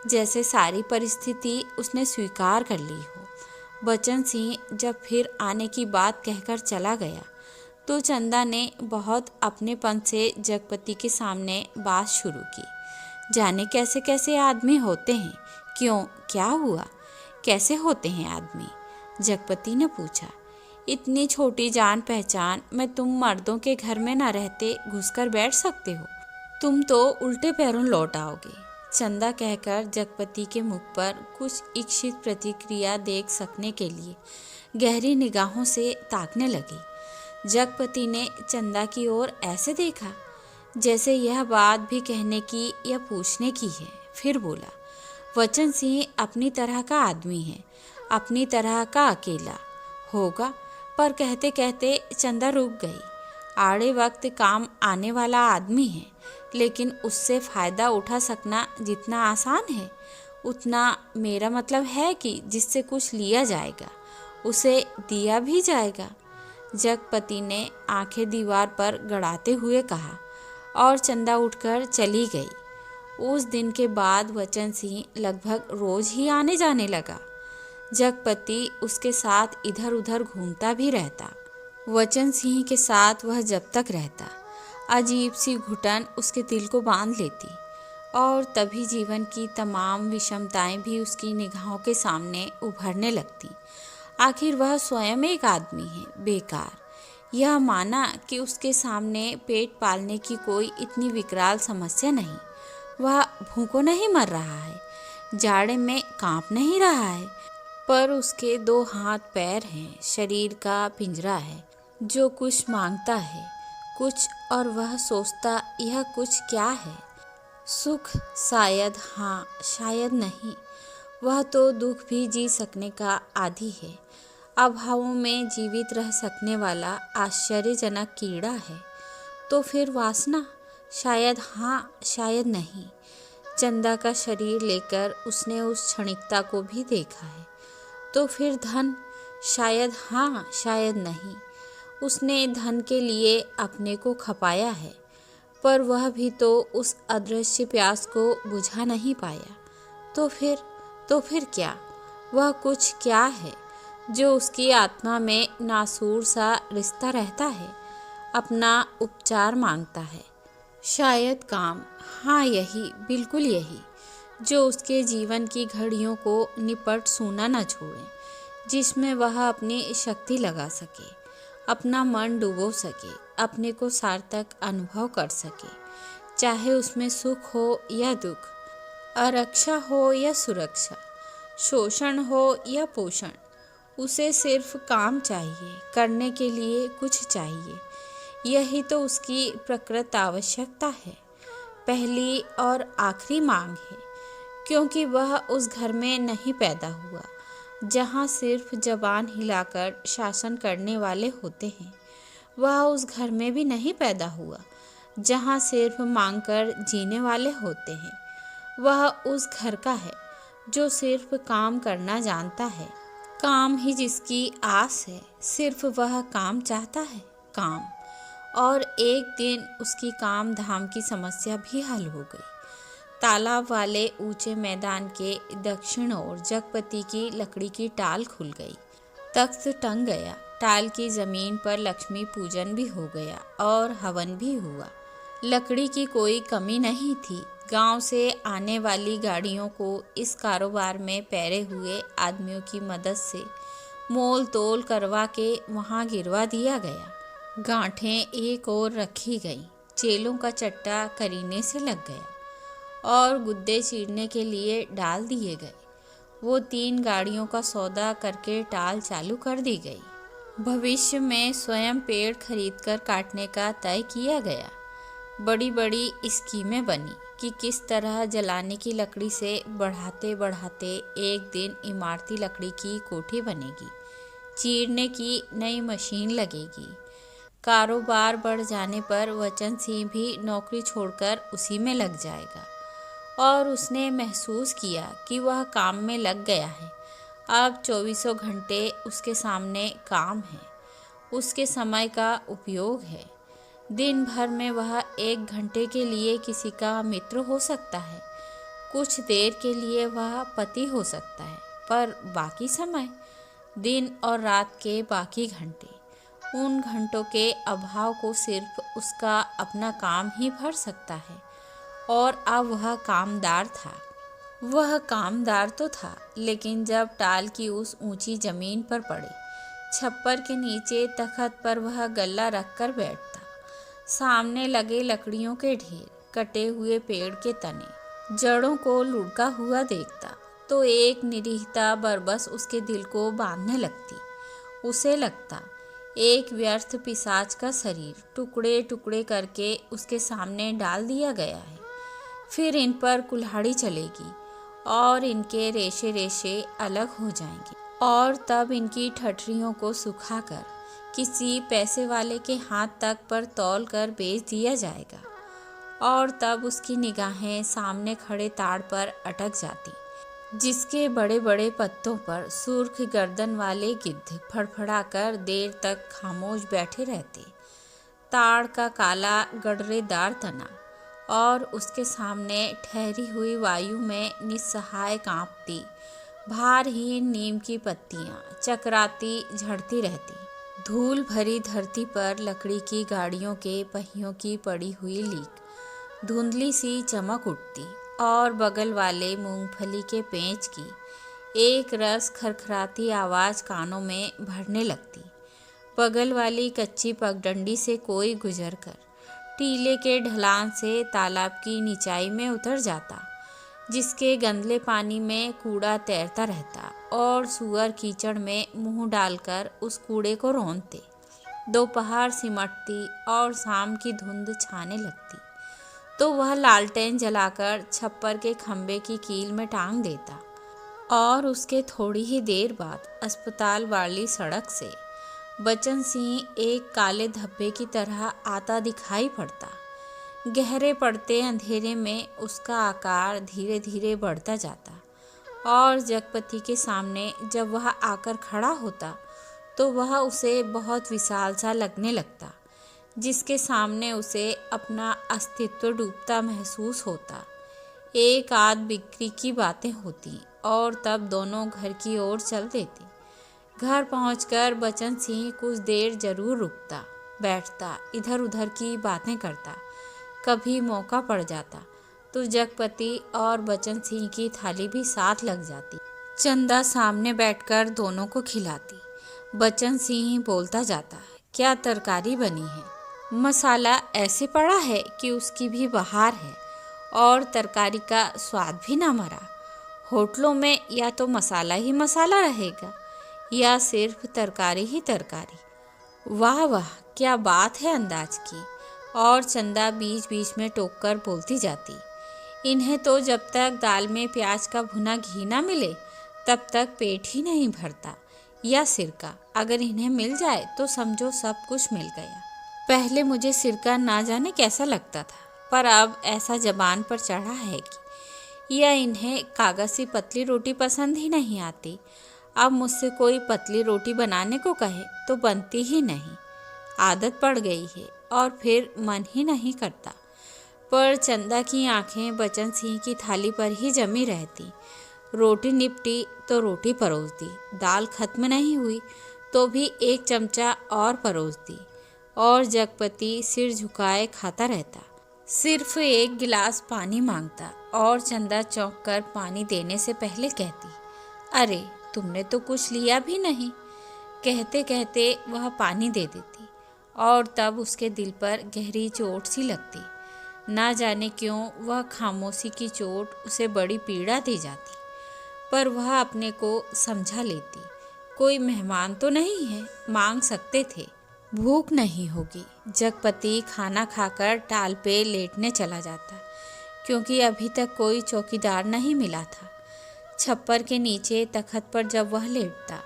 जैसे सारी परिस्थिति उसने स्वीकार कर ली हो। बचन सिंह जब फिर आने की बात कहकर चला गया तो चंदा ने बहुत अपनेपन से जगपति के सामने बात शुरू की। जाने कैसे कैसे आदमी होते हैं, क्यों, क्या हुआ, कैसे होते हैं आदमी? जगपति ने पूछा। इतनी छोटी जान पहचान में तुम मर्दों के घर में न रहते घुसकर बैठ सकते हो? तुम तो उल्टे पैरों लौट आओगे। चंदा कहकर जगपति के मुख पर कुछ इच्छित प्रतिक्रिया देख सकने के लिए गहरी निगाहों से ताकने लगी। जगपति ने चंदा की ओर ऐसे देखा जैसे यह बात भी कहने की या पूछने की है। फिर बोला, वचन सिंह अपनी तरह का आदमी है, अपनी तरह का अकेला होगा। पर कहते कहते चंदा रुक गई। आड़े वक्त काम आने वाला आदमी है, लेकिन उससे फ़ायदा उठा सकना जितना आसान है उतना, मेरा मतलब है कि जिससे कुछ लिया जाएगा उसे दिया भी जाएगा। जगपति ने आंखें दीवार पर गड़ाते हुए कहा और चंदा उठकर चली गई। उस दिन के बाद वचन सिंह लगभग रोज ही आने जाने लगा। जगपति उसके साथ इधर उधर घूमता भी रहता। वचन सिंह के साथ वह जब तक रहता, अजीब सी घुटन उसके दिल को बांध लेती और तभी जीवन की तमाम विषमताएं भी उसकी निगाहों के सामने उभरने लगती। आखिर वह स्वयं एक आदमी है, बेकार। यह माना कि उसके सामने पेट पालने की कोई इतनी विकराल समस्या नहीं। वह भूखों नहीं मर रहा है, जाड़े में कांप नहीं रहा है, पर उसके 2 हाथ पैर हैं, शरीर का पिंजरा है जो कुछ मांगता है, कुछ, और वह सोचता यह कुछ क्या है? सुख? शायद हाँ, शायद नहीं। वह तो दुख भी जी सकने का आदी है, अभावों में जीवित रह सकने वाला आश्चर्यजनक कीड़ा है। तो फिर वासना? शायद हाँ, शायद नहीं। चंदा का शरीर लेकर उसने उस क्षणिकता को भी देखा है। तो फिर धन? शायद हाँ, शायद नहीं। उसने धन के लिए अपने को खपाया है, पर वह भी तो उस अदृश्य प्यास को बुझा नहीं पाया। तो फिर क्या? वह कुछ क्या है जो उसकी आत्मा में नासूर सा रिश्ता रहता है, अपना उपचार मांगता है? शायद काम? हाँ, यही, बिल्कुल यही, जो उसके जीवन की घड़ियों को निपट सूना न छोड़े, जिसमें वह अपनी शक्ति लगा सके, अपना मन डुबो सके, अपने को सार्थक अनुभव कर सके, चाहे उसमें सुख हो या दुख, आरक्षा हो या सुरक्षा, शोषण हो या पोषण। उसे सिर्फ काम चाहिए, करने के लिए कुछ चाहिए। यही तो उसकी प्रकृत आवश्यकता है, पहली और आखिरी मांग है, क्योंकि वह उस घर में नहीं पैदा हुआ जहाँ सिर्फ जबान हिलाकर शासन करने वाले होते हैं। वह उस घर में भी नहीं पैदा हुआ जहाँ सिर्फ मांगकर जीने वाले होते हैं। वह उस घर का है जो सिर्फ काम करना जानता है, काम ही जिसकी आस है। सिर्फ वह काम चाहता है, काम। और एक दिन उसकी काम धाम की समस्या भी हल हो गई। तालाब वाले ऊंचे मैदान के दक्षिण ओर जगपति की लकड़ी की टाल खुल गई, तख्त टंग गया, टाल की जमीन पर लक्ष्मी पूजन भी हो गया और हवन भी हुआ। लकड़ी की कोई कमी नहीं थी। गांव से आने वाली गाड़ियों को इस कारोबार में पैरे हुए आदमियों की मदद से मोल तोल करवा के वहां गिरवा दिया गया। गांठें एक ओर रखी गईं, चेलों का चट्टा करीने से लग गया और गुद्दे चीरने के लिए डाल दिए गए। वो 3 गाड़ियों का सौदा करके टाल चालू कर दी गई। भविष्य में स्वयं पेड़ खरीदकर काटने का तय किया गया। बड़ी बड़ी स्कीमें बनी कि किस तरह जलाने की लकड़ी से बढ़ाते बढ़ाते एक दिन इमारती लकड़ी की कोठी बनेगी, चीरने की नई मशीन लगेगी। कारोबार बढ़ जाने पर वचन सिंह भी नौकरी छोड़कर उसी में लग जाएगा और उसने महसूस किया कि वह काम में लग गया है अब चौबीसों घंटे उसके सामने काम है, उसके समय का उपयोग है। दिन भर में वह 1 घंटे के लिए किसी का मित्र हो सकता है, कुछ देर के लिए वह पति हो सकता है, पर बाकी समय, दिन और रात के बाकी घंटे, उन घंटों के अभाव को सिर्फ उसका अपना काम ही भर सकता है। और अब वह कामदार था। वह कामदार तो था, लेकिन जब टाल की उस ऊंची जमीन पर पड़े, छप्पर के नीचे तख्त पर वह गल्ला रखकर बैठता, सामने लगे लकड़ियों के ढेर, कटे हुए पेड़ के तने, जड़ों को लुढ़का हुआ देखता, तो एक निरीहता बरबस उसके दिल को बांधने लगती। उसे लगता एक व्यर्थ पिशाच का शरीर टुकड़े टुकड़े करके उसके सामने डाल दिया गया है। फिर इन पर कुल्हाड़ी चलेगी और इनके रेशे रेशे अलग हो जाएंगे, और तब इनकी ठठरियों को सुखाकर किसी पैसे वाले के हाथ तक पर तौल कर बेच दिया जाएगा। और तब उसकी निगाहें सामने खड़े ताड़ पर अटक जाती, जिसके बड़े बड़े पत्तों पर सुर्ख गर्दन वाले गिद्ध फड़फड़ाकर देर तक खामोश बैठे रहते। ताड़ का काला गडरेदार तना और उसके सामने ठहरी हुई वायु में निस्सहाय कांपती भारहीन नीम की पत्तियां चकराती झड़ती रहती। धूल भरी धरती पर लकड़ी की गाड़ियों के पहियों की पड़ी हुई लीक धुंधली सी चमक उठती, और बगल वाले मूंगफली के पेंच की एक रस खरखराती आवाज़ कानों में भरने लगती। बगल वाली कच्ची पगडंडी से कोई गुजरकर टीले के ढलान से तालाब की निचाई में उतर जाता, जिसके गंदले पानी में कूड़ा तैरता रहता, और सुअर कीचड़ में मुंह डालकर उस कूड़े को रौंदते। दोपहर सिमटती और शाम की धुंध छाने लगती, तो वह लालटेन जलाकर छप्पर के खंबे की कील में टांग देता, और उसके थोड़ी ही देर बाद अस्पताल वाली सड़क से बचन सिंह एक काले धब्बे की तरह आता दिखाई पड़ता। गहरे पड़ते अंधेरे में उसका आकार धीरे धीरे बढ़ता जाता, और जगपति के सामने जब वह आकर खड़ा होता तो वह उसे बहुत विशाल सा लगने लगता, जिसके सामने उसे अपना अस्तित्व डूबता महसूस होता। एक आध बिक्री की बातें होती, और तब दोनों घर की ओर चल देते। घर पहुंचकर बचन सिंह कुछ देर जरूर रुकता, बैठता, इधर उधर की बातें करता। कभी मौका पड़ जाता तो जगपति और बचन सिंह की थाली भी साथ लग जाती। चंदा सामने बैठकर दोनों को खिलाती। बचन सिंह बोलता जाता, क्या तरकारी बनी है, मसाला ऐसे पड़ा है कि उसकी भी बहार है, और तरकारी का स्वाद भी ना मरा। होटलों में या तो मसाला ही मसाला रहेगा, या सिर्फ तरकारी ही तरकारी। वाह वाह, क्या बात है अंदाज की। और चंदा बीच बीच में टोक कर बोलती जाती, इन्हें तो जब तक दाल में प्याज का भुना घी ना मिले तब तक पेट ही नहीं भरता, या सिरका अगर इन्हें मिल जाए तो समझो सब कुछ मिल गया। पहले मुझे सिरका ना जाने कैसा लगता था, पर अब ऐसा जबान पर चढ़ा है कि यह इन्हें कागज सी पतली रोटी पसंद ही नहीं आती। अब मुझसे कोई पतली रोटी बनाने को कहे तो बनती ही नहीं, आदत पड़ गई है, और फिर मन ही नहीं करता। पर चंदा की आंखें बचन सिंह की थाली पर ही जमी रहती। रोटी निपटी तो रोटी परोस दी, दाल खत्म नहीं हुई तो भी एक चमचा और परोस दी, और जगपति सिर झुकाए खाता रहता। सिर्फ एक गिलास पानी मांगता, और चंदा चौंक कर पानी देने से पहले कहती, अरे तुमने तो कुछ लिया भी नहीं। कहते कहते वह पानी दे देती, और तब उसके दिल पर गहरी चोट सी लगती। ना जाने क्यों वह खामोशी की चोट उसे बड़ी पीड़ा दे जाती, पर वह अपने को समझा लेती। कोई मेहमान तो नहीं है, मांग सकते थे, भूख नहीं होगी। जगपति खाना खाकर टाल पे लेटने चला जाता, क्योंकि अभी तक कोई चौकीदार नहीं मिला था। छप्पर के नीचे तख्त पर जब वह लेटता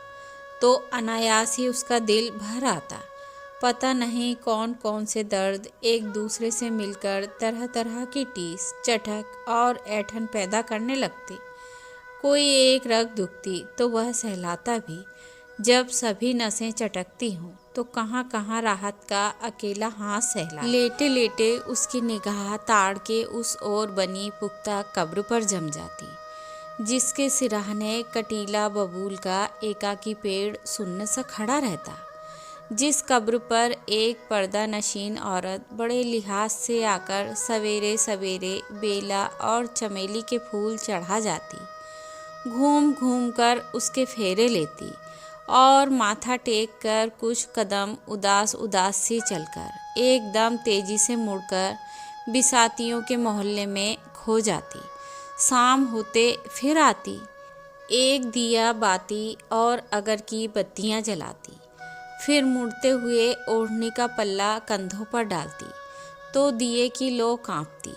तो अनायास ही उसका दिल भर आता। पता नहीं कौन कौन से दर्द एक दूसरे से मिलकर तरह तरह की टीस, चटक और ऐंठन पैदा करने लगते। कोई एक रग दुखती तो वह सहलाता भी। जब सभी नसें चटकती हों तो कहाँ कहाँ राहत का अकेला हाथ सहला। लेटे लेटे उसकी निगाह ताड़ के उस ओर बनी पुख्ता कब्र पर जम जाती, जिसके सिरहाने कटीला बबूल का एकाकी पेड़ सुन्न सा खड़ा रहता। जिस कब्र पर एक पर्दा नशीन औरत बड़े लिहाज से आकर सवेरे सवेरे बेला और चमेली के फूल चढ़ा जाती, घूम घूम कर उसके फेरे लेती और माथा टेक कर कुछ कदम उदास उदास सी चलकर एकदम तेजी से मुड़कर बिसातियों के मोहल्ले में खो जाती। शाम होते फिर आती, एक दिया बाती और अगर की बत्तियां जलाती, फिर मुड़ते हुए ओढ़नी का पल्ला कंधों पर डालती तो दिए की लो कांपती,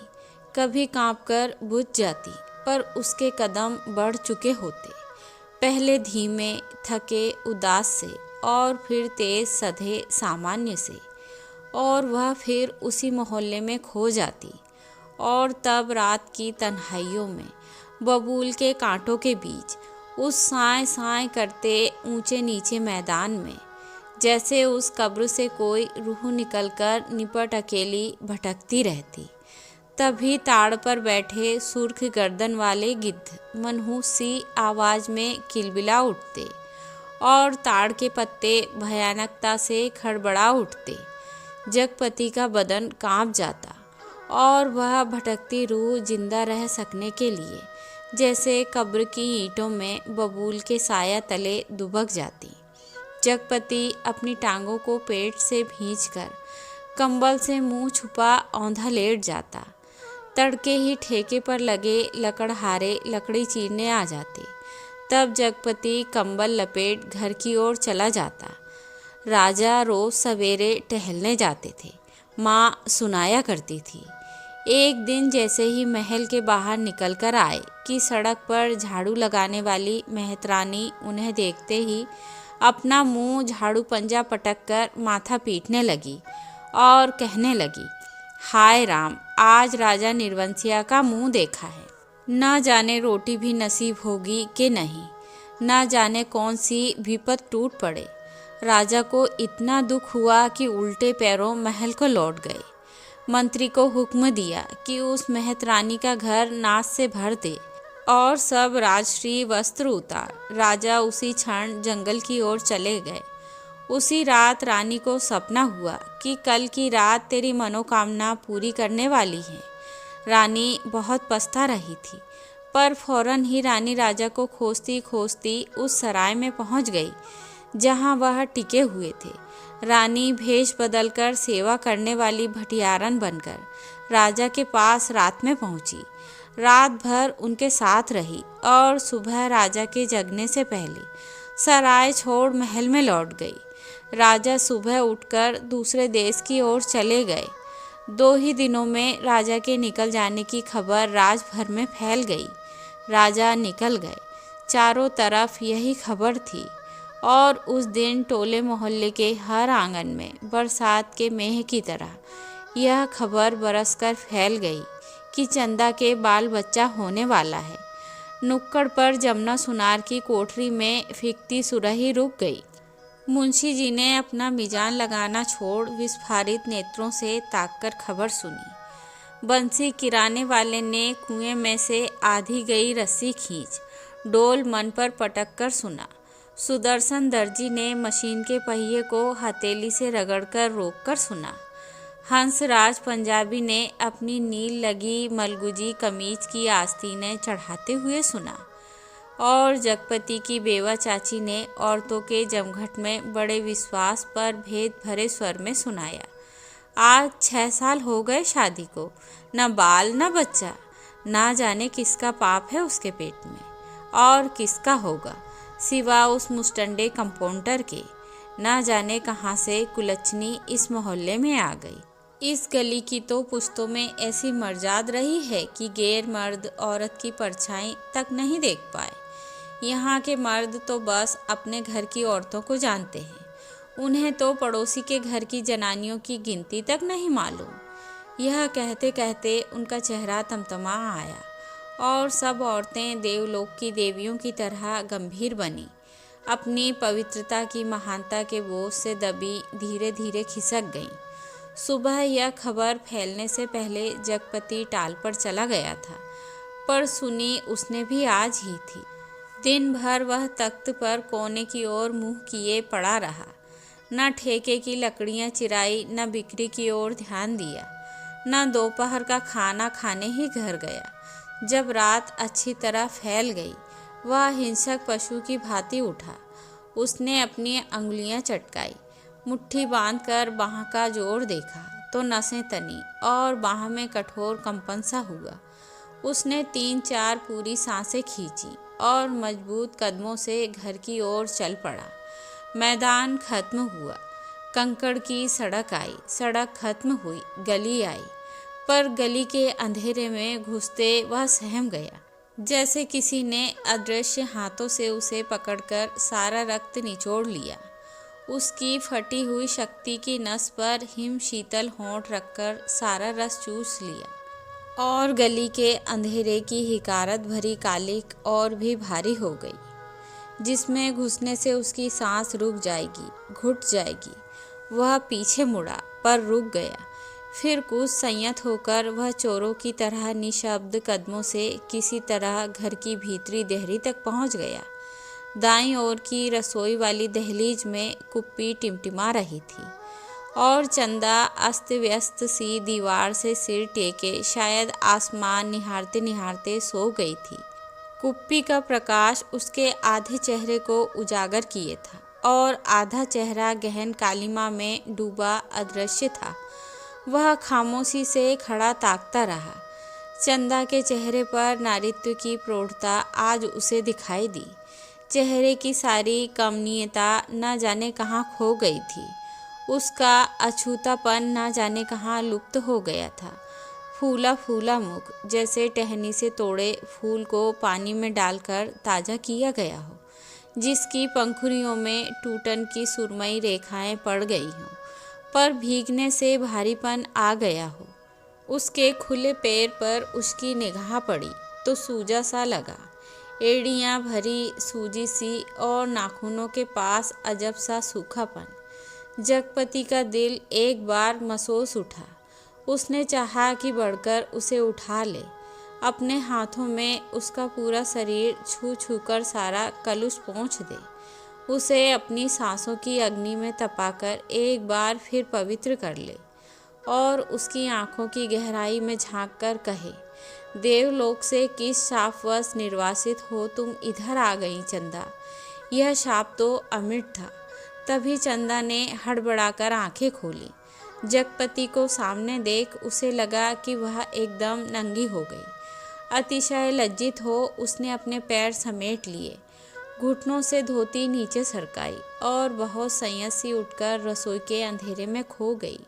कभी कांपकर बुझ जाती, पर उसके कदम बढ़ चुके होते, पहले धीमे थके उदास से और फिर तेज सधे सामान्य से, और वह फिर उसी मोहल्ले में खो जाती। और तब रात की तन्हाइयों में बबूल के कांटों के बीच उस साए साए करते ऊंचे नीचे मैदान में जैसे उस कब्र से कोई रूह निकलकर निपट अकेली भटकती रहती। तभी ताड़ पर बैठे सुर्ख गर्दन वाले गिद्ध मनहूस सी आवाज में किलबिला उठते और ताड़ के पत्ते भयानकता से खड़बड़ा उठते। जगपति का बदन कांप जाता और वह भटकती रूह जिंदा रह सकने के लिए जैसे कब्र की ईंटों में बबूल के साया तले दुबक जाती। जगपति अपनी टांगों को पेट से भींचकर कंबल से मुंह छुपा औंधा लेट जाता। तड़के ही ठेके पर लगे लकड़हारे लकड़ी चीरने आ जाते। तब जगपति कंबल लपेट घर की ओर चला जाता। राजा रोज सवेरे टहलने जाते थे, माँ सुनाया करती थी। एक दिन जैसे ही महल के बाहर निकल कर आए कि सड़क पर झाड़ू लगाने वाली मेहतरानी उन्हें देखते ही अपना मुंह झाड़ू पंजा पटक कर माथा पीटने लगी और कहने लगी, हाय राम, आज राजा निर्वंशिया का मुंह देखा है। न जाने रोटी भी नसीब होगी कि नहीं, न जाने कौन सी विपत टूट पड़े। राजा को इतना दुख हुआ कि उल्टे पैरों महल को लौट गए। मंत्री को हुक्म दिया कि उस मेहतरानी का घर नाच से भर दे और सब राजश्री वस्त्र उतार। राजा उसी क्षण जंगल की ओर चले गए। उसी रात रानी को सपना हुआ कि कल की रात तेरी मनोकामना पूरी करने वाली है। रानी बहुत पछता रही थी, पर फौरन ही रानी राजा को खोजती खोजती उस सराय में पहुंच गई जहां वह टिके हुए थे। रानी भेष बदलकर सेवा करने वाली भटियारन बनकर राजा के पास रात में पहुंची। रात भर उनके साथ रही और सुबह राजा के जगने से पहले सराय छोड़ महल में लौट गई। राजा सुबह उठकर दूसरे देश की ओर चले गए। 2 ही दिनों में राजा के निकल जाने की खबर राजभर में फैल गई। राजा निकल गए, चारों तरफ यही खबर थी और उस दिन टोले मोहल्ले के हर आंगन में बरसात के मेह की तरह यह खबर बरसकर फैल गई कि चंदा के बाल बच्चा होने वाला है। नुक्कड़ पर जमुना सुनार की कोठरी में फिकती सुरही रुक गई। मुंशी जी ने अपना मिजान लगाना छोड़ विस्फारित नेत्रों से ताककर खबर सुनी। बंसी किराने वाले ने कुएं में से आधी गई रस्सी खींच डोल मन पर पटक कर सुना। सुदर्शन दर्जी ने मशीन के पहिए को हथेली से रगड़कर रोककर सुना। हंसराज पंजाबी ने अपनी नील लगी मलगुजी कमीज की आस्तीनें चढ़ाते हुए सुना और जगपति की बेवा चाची ने औरतों के जमघट में बड़े विश्वास पर भेद भरे स्वर में सुनाया। आज 6 साल हो गए शादी को, न बाल न बच्चा। ना जाने किसका पाप है उसके पेट में और किसका होगा सिवा उस मुस्टंडे कंपाउंडर के। ना जाने कहाँ से कुलच्छनी इस मोहल्ले में आ गई। इस गली की तो पुश्तों में ऐसी मर्जाद रही है कि गैर मर्द औरत की परछाई तक नहीं देख पाए। यहाँ के मर्द तो बस अपने घर की औरतों को जानते हैं, उन्हें तो पड़ोसी के घर की जनानियों की गिनती तक नहीं मालूम। यह कहते कहते उनका चेहरा तमतमा आया और सब औरतें देवलोक की देवियों की तरह गंभीर बनी, अपनी पवित्रता की महानता के बोझ से दबी धीरे धीरे खिसक गईं। सुबह यह खबर फैलने से पहले जगपति टाल पर चला गया था, पर सुनी उसने भी आज ही थी। दिन भर वह तख्त पर कोने की ओर मुंह किए पड़ा रहा, न ठेके की लकड़ियां चिराई, न बिक्री की ओर ध्यान दिया, न दोपहर का खाना खाने ही घर गया। जब रात अच्छी तरह फैल गई, वह हिंसक पशु की भांति उठा। उसने अपनी अंगुलियां चटकाई, मुट्ठी बांधकर बाह का जोर देखा तो नसें तनी और बाह में कठोर कंपन सा हुआ। उसने 3-4 पूरी सांसें खींची और मजबूत कदमों से घर की ओर चल पड़ा। मैदान खत्म हुआ, कंकड़ की सड़क आई, सड़क खत्म हुई, गली आई, पर गली के अंधेरे में घुसते वह सहम गया, जैसे किसी ने अदृश्य हाथों से उसे पकड़कर सारा रक्त निचोड़ लिया। उसकी फटी हुई शक्ति की नस पर हिम शीतल होंठ रखकर सारा रस चूस लिया और गली के अंधेरे की हिकारत भरी कालिक और भी भारी हो गई, जिसमें घुसने से उसकी सांस रुक जाएगी, घुट जाएगी। वह पीछे मुड़ा पर रुक गया। फिर कुछ संयत होकर वह चोरों की तरह निशब्द कदमों से किसी तरह घर की भीतरी देहरी तक पहुंच गया। दाईं ओर की रसोई वाली दहलीज में कुप्पी टिमटिमा रही थी और चंदा अस्त व्यस्त सी दीवार से सिर टेके शायद आसमान निहारते निहारते सो गई थी। कुप्पी का प्रकाश उसके आधे चेहरे को उजागर किए था और आधा चेहरा गहन कालिमा में डूबा अदृश्य था। वह खामोशी से खड़ा ताकता रहा। चंदा के चेहरे पर नारित्व की प्रौढ़ता आज उसे दिखाई दी। चेहरे की सारी कमनीयता न जाने कहाँ खो गई थी। उसका अछूतापन न जाने कहाँ लुप्त हो गया था। फूला फूला मुख जैसे टहनी से तोड़े फूल को पानी में डालकर ताज़ा किया गया हो, जिसकी पंखुड़ियों में टूटन की सुरमई रेखाएं पड़ गई हों, पर भीगने से भारीपन आ गया हो। उसके खुले पैर पर उसकी निगाह पड़ी तो सूजा सा लगा, एड़ियाँ भरी सूजी सी और नाखूनों के पास अजब सा सूखापन। जगपति का दिल एक बार मसोस उठा। उसने चाहा कि बढ़कर उसे उठा ले, अपने हाथों में उसका पूरा शरीर छू छू कर सारा कलुष पोंछ दे, उसे अपनी सांसों की अग्नि में तपाकर एक बार फिर पवित्र कर ले और उसकी आंखों की गहराई में झांक कर कहे, देवलोक से किस शापवश निर्वासित हो तुम इधर आ गई चंदा। यह शाप तो अमिट था। तभी चंदा ने हड़बड़ाकर आंखें खोली। जगपति को सामने देख उसे लगा कि वह एकदम नंगी हो गई। अतिशय लज्जित हो उसने अपने पैर समेट लिए, घुटनों से धोती नीचे सरकाई और बहुत संयत सी उठकर रसोई के अंधेरे में खो गई।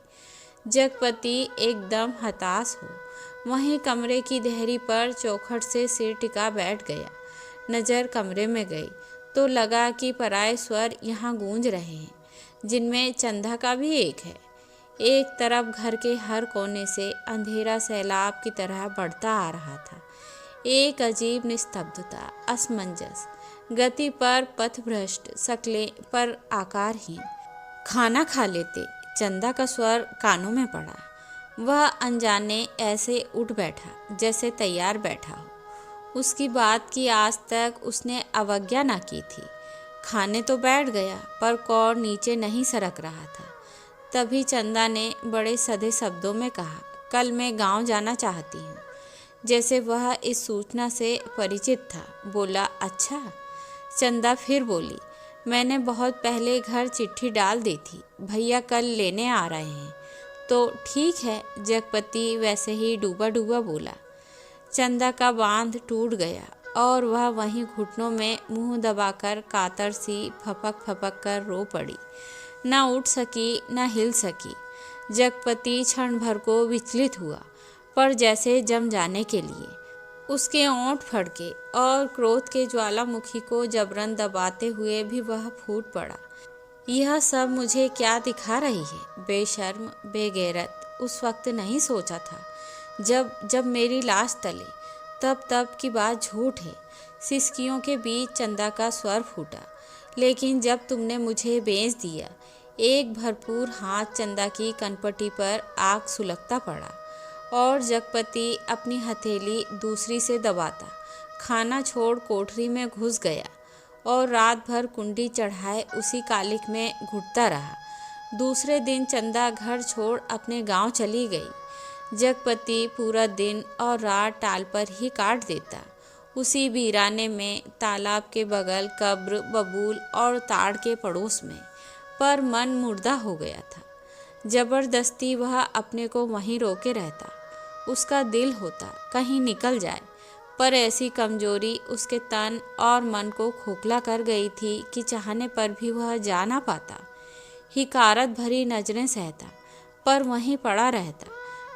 जगपति एकदम हताश हो वहीं कमरे की देहरी पर चौखट से सिर टिका बैठ गया। नज़र कमरे में गई तो लगा कि पराये स्वर यहाँ गूंज रहे हैं, जिनमें चंदा का भी एक है। एक तरफ घर के हर कोने से अंधेरा सैलाब की तरह बढ़ता आ रहा था। एक अजीब निस्तब्धता, असमंजस, गति पर पथभ्रष्ट, शक्लें पर आकारहीन। खाना खा लेते, चंदा का स्वर कानों में पड़ा। वह अनजाने ऐसे उठ बैठा जैसे तैयार बैठा हो। उसकी बात की आज तक उसने अवज्ञा न की थी। खाने तो बैठ गया पर कौर नीचे नहीं सरक रहा था। तभी चंदा ने बड़े सधे शब्दों में कहा, कल मैं गांव जाना चाहती हूँ। जैसे वह इस सूचना से परिचित था। बोला, अच्छा। चंदा फिर बोली, मैंने बहुत पहले घर चिट्ठी डाल दी थी, भैया कल लेने आ रहे हैं। तो ठीक है, जगपति वैसे ही डूबा डूबा बोला। चंदा का बांध टूट गया और वह वहीं घुटनों में मुंह दबाकर कातर सी फपक फपक कर रो पड़ी। न उठ सकी न हिल सकी। जगपति क्षण भर को विचलित हुआ, पर जैसे जम जाने के लिए। उसके ओंठ फड़के और क्रोध के ज्वालामुखी को जबरन दबाते हुए भी वह फूट पड़ा। यह सब मुझे क्या दिखा रही है? बेशर्म, बेगैरत। उस वक्त नहीं सोचा था जब मेरी लाश तले तब की बात झूठ है। सिसकियों के बीच चंदा का स्वर फूटा। लेकिन जब तुमने मुझे बेच दिया। एक भरपूर हाथ चंदा की कनपटी पर आग सुलगता पड़ा और जगपति अपनी हथेली दूसरी से दबाता खाना छोड़ कोठरी में घुस गया और रात भर कुंडी चढ़ाए उसी कालिक में घुटता रहा। दूसरे दिन चंदा घर छोड़ अपने गांव चली गई। जगपति पूरा दिन और रात टाल पर ही काट देता। उसी वीराने में, तालाब के बगल, कब्र, बबूल और ताड़ के पड़ोस में। पर मन मुर्दा हो गया था। जबरदस्ती वह अपने को वहीं रोके रहता। उसका दिल होता कहीं निकल जाए, पर ऐसी कमजोरी उसके तन और मन को खोखला कर गई थी कि चाहने पर भी वह जा ना पाता। हिकारत भरी नजरें सहता, पर वहीं पड़ा रहता।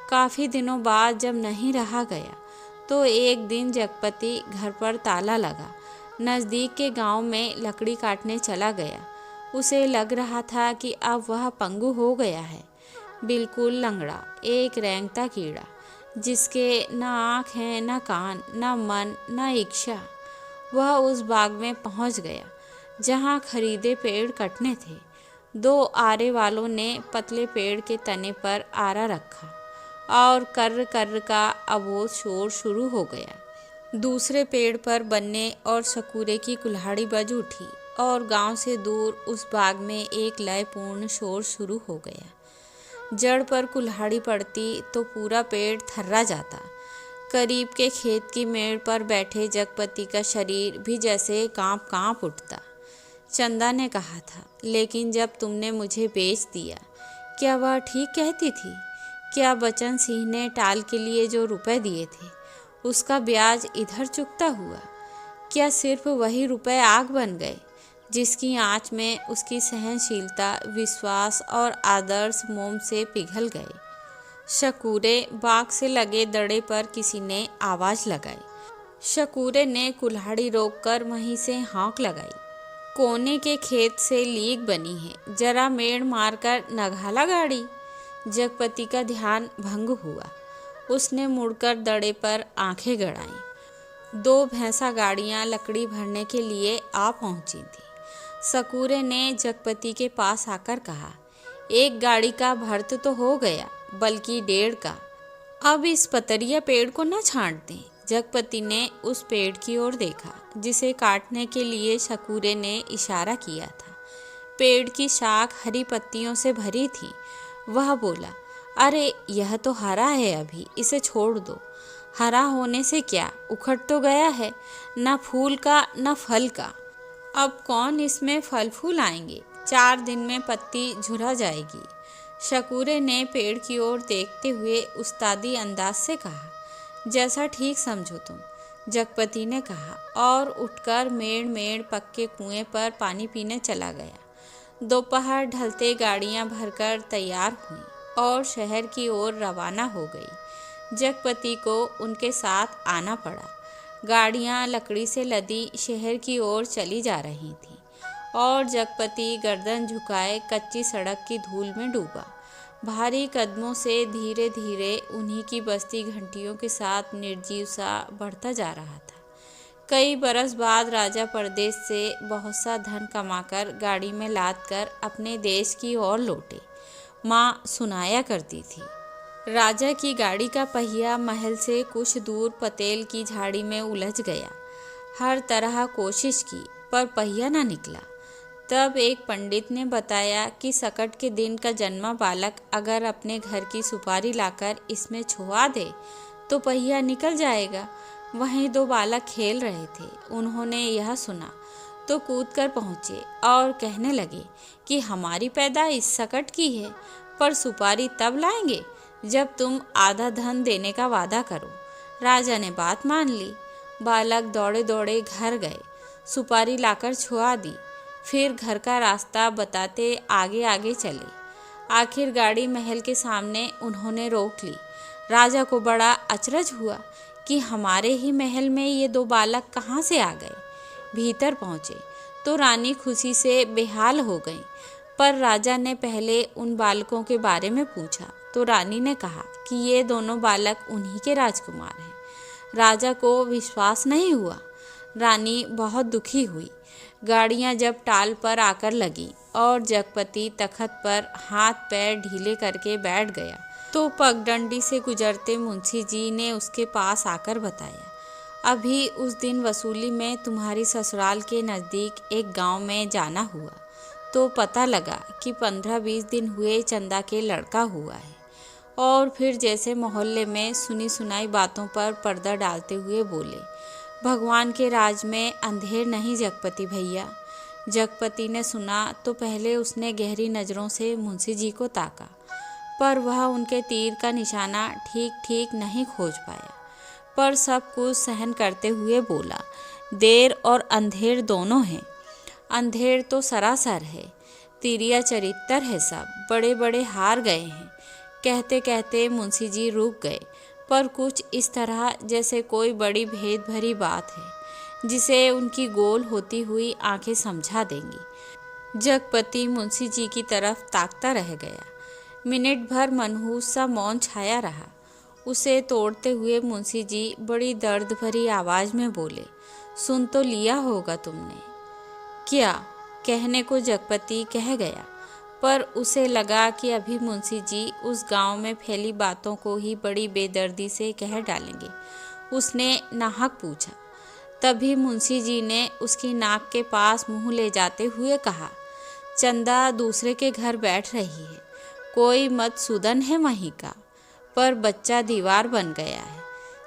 काफ़ी दिनों बाद जब नहीं रहा गया, तो एक दिन जगपति घर पर ताला लगा नज़दीक के गांव में लकड़ी काटने चला गया। उसे लग रहा था कि अब वह पंगु हो गया है, बिल्कुल लंगड़ा, एक रेंगता कीड़ा, जिसके न आँख हैं, न कान, न मन, न इच्छा। वह उस बाग में पहुंच गया जहां खरीदे पेड़ कटने थे। दो आरे वालों ने पतले पेड़ के तने पर आरा रखा और कर्र कर्र का अबोध शोर शुरू हो गया। दूसरे पेड़ पर बन्ने और शकूरे की कुल्हाड़ी बज उठी और गांव से दूर उस बाग में एक लयपूर्ण शोर शुरू हो गया। जड़ पर कुल्हाड़ी पड़ती तो पूरा पेड़ थर्रा जाता। करीब के खेत की मेड़ पर बैठे जगपति का शरीर भी जैसे कांप कांप उठता। चंदा ने कहा था, लेकिन जब तुमने मुझे बेच दिया, क्या वह ठीक कहती थी? क्या बचन सिंह ने टाल के लिए जो रुपए दिए थे, उसका ब्याज इधर चुकता हुआ? क्या सिर्फ वही रुपए आग बन गए जिसकी आंच में उसकी सहनशीलता, विश्वास और आदर्श मोम से पिघल गए? शकूरे बाग से लगे दड़े पर किसी ने आवाज लगाई। शकूरे ने कुल्हाड़ी रोककर वहीं से हाँक लगाई। कोने के खेत से लीक बनी है, जरा मेड़ मारकर नघाला गाड़ी। जगपति का ध्यान भंग हुआ। उसने मुड़कर दड़े पर आंखें गड़ाईं। दो भैंसा गाड़ियां लकड़ी भरने के लिए आ पहुंची थी। शकूरे ने जगपति के पास आकर कहा, एक गाड़ी का भर्त तो हो गया, बल्कि 1.5 का। अब इस पतरिया पेड़ को न छांट दें। जगपति ने उस पेड़ की ओर देखा जिसे काटने के लिए शकूरे ने इशारा किया था। पेड़ की शाख हरी पत्तियों से भरी थी। वह बोला, अरे यह तो हरा है, अभी इसे छोड़ दो। हरा होने से क्या, उखड़ तो गया है, न फूल का न फल का। अब कौन इसमें फल फूल आएंगे? 4 दिन में पत्ती झुरा जाएगी। शकूरे ने पेड़ की ओर देखते हुए उस्तादी अंदाज से कहा, जैसा ठीक समझो तुम। जगपति ने कहा और उठकर मेड़ पक्के कुएं पर पानी पीने चला गया। दोपहर ढलते गाड़ियां भरकर तैयार हुईं और शहर की ओर रवाना हो गई। जगपति को उनके साथ आना पड़ा। गाड़ियां लकड़ी से लदी शहर की ओर चली जा रही थीं और जगपति गर्दन झुकाए कच्ची सड़क की धूल में डूबा। भारी कदमों से धीरे धीरे उन्हीं की बजती घंटियों के साथ निर्जीव सा बढ़ता जा रहा था। कई बरस बाद राजा परदेश से बहुत सा धन कमाकर गाड़ी में लाद कर अपने देश की ओर लौटे। माँ सुनाया करती थी, राजा की गाड़ी का पहिया महल से कुछ दूर पतेल की झाड़ी में उलझ गया। हर तरह कोशिश की, पर पहिया न निकला। तब एक पंडित ने बताया कि सकट के दिन का जन्मा बालक अगर अपने घर की सुपारी लाकर इसमें छुआ दे तो पहिया निकल जाएगा। वहीं 2 बालक खेल रहे थे। उन्होंने यह सुना तो कूद कर पहुँचे और कहने लगे कि हमारी पैदाइश सकट की है, पर सुपारी तब लाएंगे जब तुम आधा धन देने का वादा करो। राजा ने बात मान ली। बालक दौड़े दौड़े घर गए, सुपारी लाकर छुआ दी, फिर घर का रास्ता बताते आगे आगे चले। आखिर गाड़ी महल के सामने उन्होंने रोक ली। राजा को बड़ा अचरज हुआ कि हमारे ही महल में ये 2 बालक कहाँ से आ गए। भीतर पहुँचे तो रानी खुशी से बेहाल हो गई। पर राजा ने पहले उन बालकों के बारे में पूछा तो रानी ने कहा कि ये दोनों बालक उन्हीं के राजकुमार हैं। राजा को विश्वास नहीं हुआ। रानी बहुत दुखी हुई। गाड़ियां जब टाल पर आकर लगी और जगपति तखत पर हाथ पैर ढीले करके बैठ गया तो पगडंडी से गुजरते मुंशी जी ने उसके पास आकर बताया, अभी उस दिन वसूली में तुम्हारी ससुराल के नज़दीक एक गांव में जाना हुआ तो पता लगा कि 15-20 दिन हुए चंदा के लड़का हुआ है। और फिर जैसे मोहल्ले में सुनी सुनाई बातों पर पर्दा डालते हुए बोले, भगवान के राज में अंधेर नहीं जगपति भैया। जगपति ने सुना तो पहले उसने गहरी नज़रों से मुंशी जी को ताका, पर वह उनके तीर का निशाना ठीक नहीं खोज पाया। पर सब कुछ सहन करते हुए बोला, देर और अंधेर दोनों हैं। अंधेर तो सरासर है, तिरिया चरित्र है, सब बड़े बड़े हार गए हैं। कहते कहते मुंशी जी रुक गए, पर कुछ इस तरह जैसे कोई बड़ी भेद भरी बात है जिसे उनकी गोल होती हुई आंखें समझा देंगी। जगपति मुंशी जी की तरफ ताकता रह गया। मिनट भर मनहूस सा मौन छाया रहा। उसे तोड़ते हुए मुंशी जी बड़ी दर्द भरी आवाज़ में बोले, सुन तो लिया होगा तुमने। क्या कहने को जगपति कह गया, पर उसे लगा कि अभी मुंशी जी उस गांव में फैली बातों को ही बड़ी बेदर्दी से कह डालेंगे। उसने नाहक पूछा। तभी मुंशी जी ने उसकी नाक के पास मुंह ले जाते हुए कहा, चंदा दूसरे के घर बैठ रही है, कोई मधुसूदन है वहीं का, पर बच्चा दीवार बन गया है।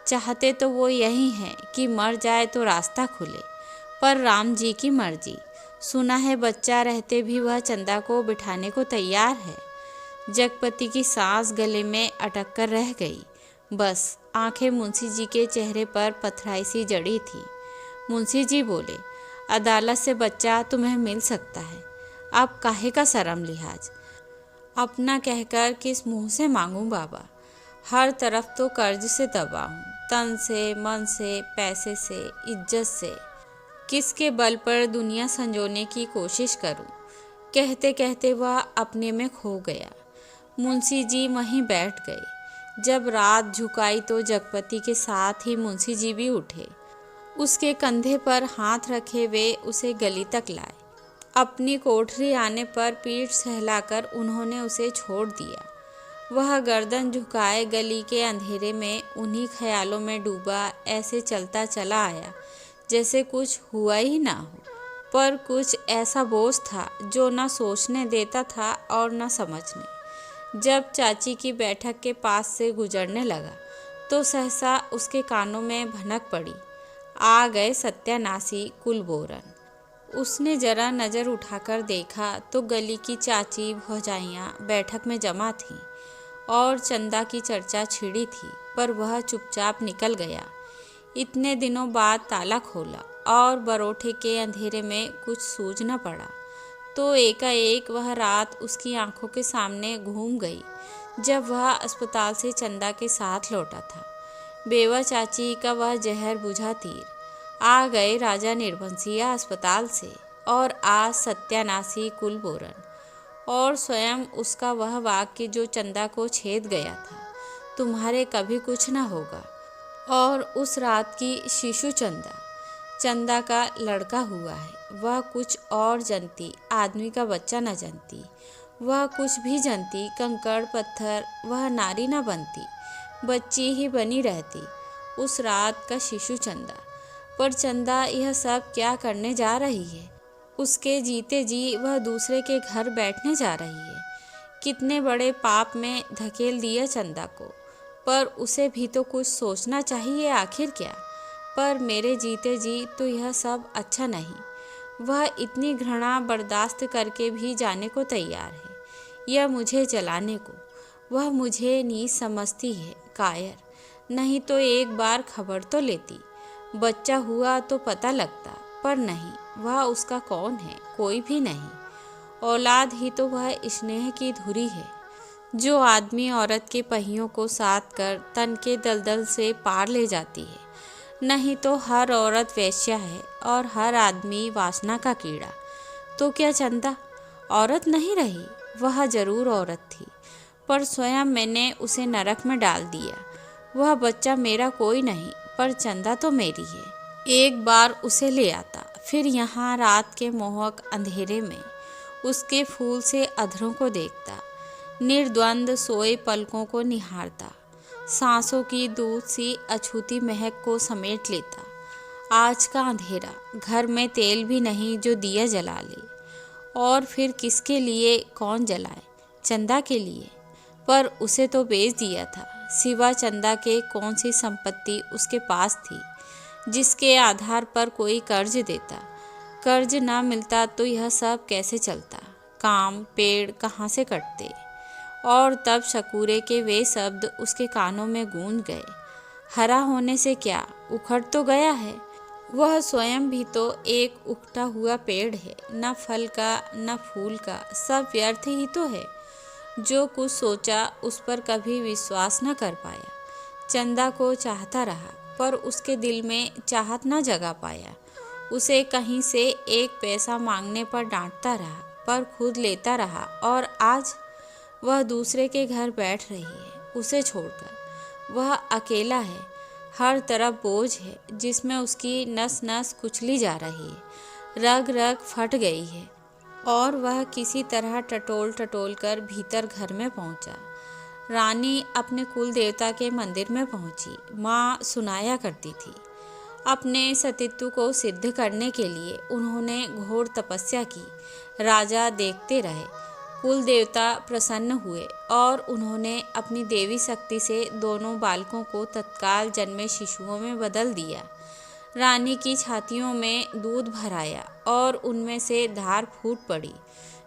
चाहते तो वो यही है कि मर जाए तो रास्ता खुले, पर राम जी की मर्जी। सुना है बच्चा रहते भी वह चंदा को बिठाने को तैयार है। जगपति की सांस गले में अटक कर रह गई। बस आंखें मुंशी जी के चेहरे पर पथराई सी जड़ी थी। मुंशी जी बोले, अदालत से बच्चा तुम्हें मिल सकता है, अब काहे का शर्म लिहाज। अपना कहकर किस मुंह से मांगूं बाबा, हर तरफ तो कर्ज से दबा हूँ, तन से, मन से, पैसे से, इज्जत से। किसके बल पर दुनिया संजोने की कोशिश करूं। कहते कहते वह अपने में खो गया। मुंशी जी वहीं बैठ गए। जब रात झुकाई तो जगपति के साथ ही मुंशी जी भी उठे। उसके कंधे पर हाथ रखे वे उसे गली तक लाए। अपनी कोठरी आने पर पीठ सहलाकर उन्होंने उसे छोड़ दिया। वह गर्दन झुकाए गली के अंधेरे में उन्हीं ख्यालों में डूबा ऐसे चलता चला आया जैसे कुछ हुआ ही ना हो। पर कुछ ऐसा बोझ था जो न सोचने देता था और न समझने। जब चाची की बैठक के पास से गुजरने लगा तो सहसा उसके कानों में भनक पड़ी, आ गए सत्यानाशी कुलबोरन। उसने जरा नज़र उठाकर देखा तो गली की चाची भौजाइयाँ बैठक में जमा थीं और चंदा की चर्चा छिड़ी थी, पर वह चुपचाप निकल गया। इतने दिनों बाद ताला खोला और बरोठे के अंधेरे में कुछ सूझ न पड़ा तो एकाएक वह रात उसकी आंखों के सामने घूम गई जब वह अस्पताल से चंदा के साथ लौटा था। बेवा चाची का वह जहर बुझा तीर। आ गए राजा निर्बंसिया अस्पताल से और आज सत्यानाशी कुलबोरन। और स्वयं उसका वह वाक्य जो चंदा को छेद गया था, तुम्हारे कभी कुछ न होगा। और उस रात की शिशु चंदा का लड़का हुआ है। वह कुछ और जनती, आदमी का बच्चा न जनती। वह कुछ भी जनती, कंकड़ पत्थर, वह नारी न बनती, बच्ची ही बनी रहती। उस रात का शिशु चंदा। पर चंदा यह सब क्या करने जा रही है? उसके जीते जी वह दूसरे के घर बैठने जा रही है। कितने बड़े पाप में धकेल दिया चंदा को। पर उसे भी तो कुछ सोचना चाहिए आखिर क्या। पर मेरे जीते जी तो यह सब अच्छा नहीं। वह इतनी घृणा बर्दाश्त करके भी जाने को तैयार है, यह मुझे जलाने को। वह मुझे नीच समझती है, कायर। नहीं तो एक बार खबर तो लेती, बच्चा हुआ तो पता लगता। पर नहीं, वह उसका कौन है? कोई भी नहीं। औलाद ही तो वह स्नेह की धुरी है जो आदमी औरत के पहियों को साथ कर तन के दलदल से पार ले जाती है। नहीं तो हर औरत वेश्या है और हर आदमी वासना का कीड़ा। तो क्या चंदा औरत नहीं रही? वह जरूर औरत थी, पर स्वयं मैंने उसे नरक में डाल दिया। वह बच्चा मेरा कोई नहीं, पर चंदा तो मेरी है। एक बार उसे ले आता, फिर यहाँ रात के मोहक अंधेरे में उसके फूल से अधरों को देखता, निर्द्वंद सोए पलकों को निहारता, सांसों की दूध सी अछूती महक को समेट लेता। आज का अंधेरा, घर में तेल भी नहीं जो दिया जला ले, और फिर किसके लिए, कौन जलाए? चंदा के लिए। पर उसे तो बेच दिया था। सिवा चंदा के कौन सी संपत्ति उसके पास थी जिसके आधार पर कोई कर्ज देता? कर्ज ना मिलता तो यह सब कैसे चलता? काम पेड़ कहाँ से कटते? और तब शकूरे के वे शब्द उसके कानों में गूंज गए, हरा होने से क्या, उखड़ तो गया है। वह स्वयं भी तो एक उगता हुआ पेड़ है, न फल का न फूल का, सब व्यर्थ ही तो है। जो कुछ सोचा उस पर कभी विश्वास न कर पाया। चंदा को चाहता रहा पर उसके दिल में चाहत न जगा पाया। उसे कहीं से एक पैसा मांगने पर डांटता रहा पर खुद लेता रहा, और आज वह दूसरे के घर बैठ रही है उसे छोड़कर। वह अकेला है, हर तरफ बोझ है जिसमें उसकी नस नस कुचली जा रही है, रग रग फट गई है, और वह किसी तरह टटोल टटोल कर भीतर घर में पहुंचा। रानी अपने कुल देवता के मंदिर में पहुंची। माँ सुनाया करती थी, अपने सतीत्व को सिद्ध करने के लिए उन्होंने घोर तपस्या की। राजा देखते रहे, कुल देवता प्रसन्न हुए और उन्होंने अपनी देवी शक्ति से दोनों बालकों को तत्काल जन्मे शिशुओं में बदल दिया। रानी की छातियों में दूध भराया और उनमें से धार फूट पड़ी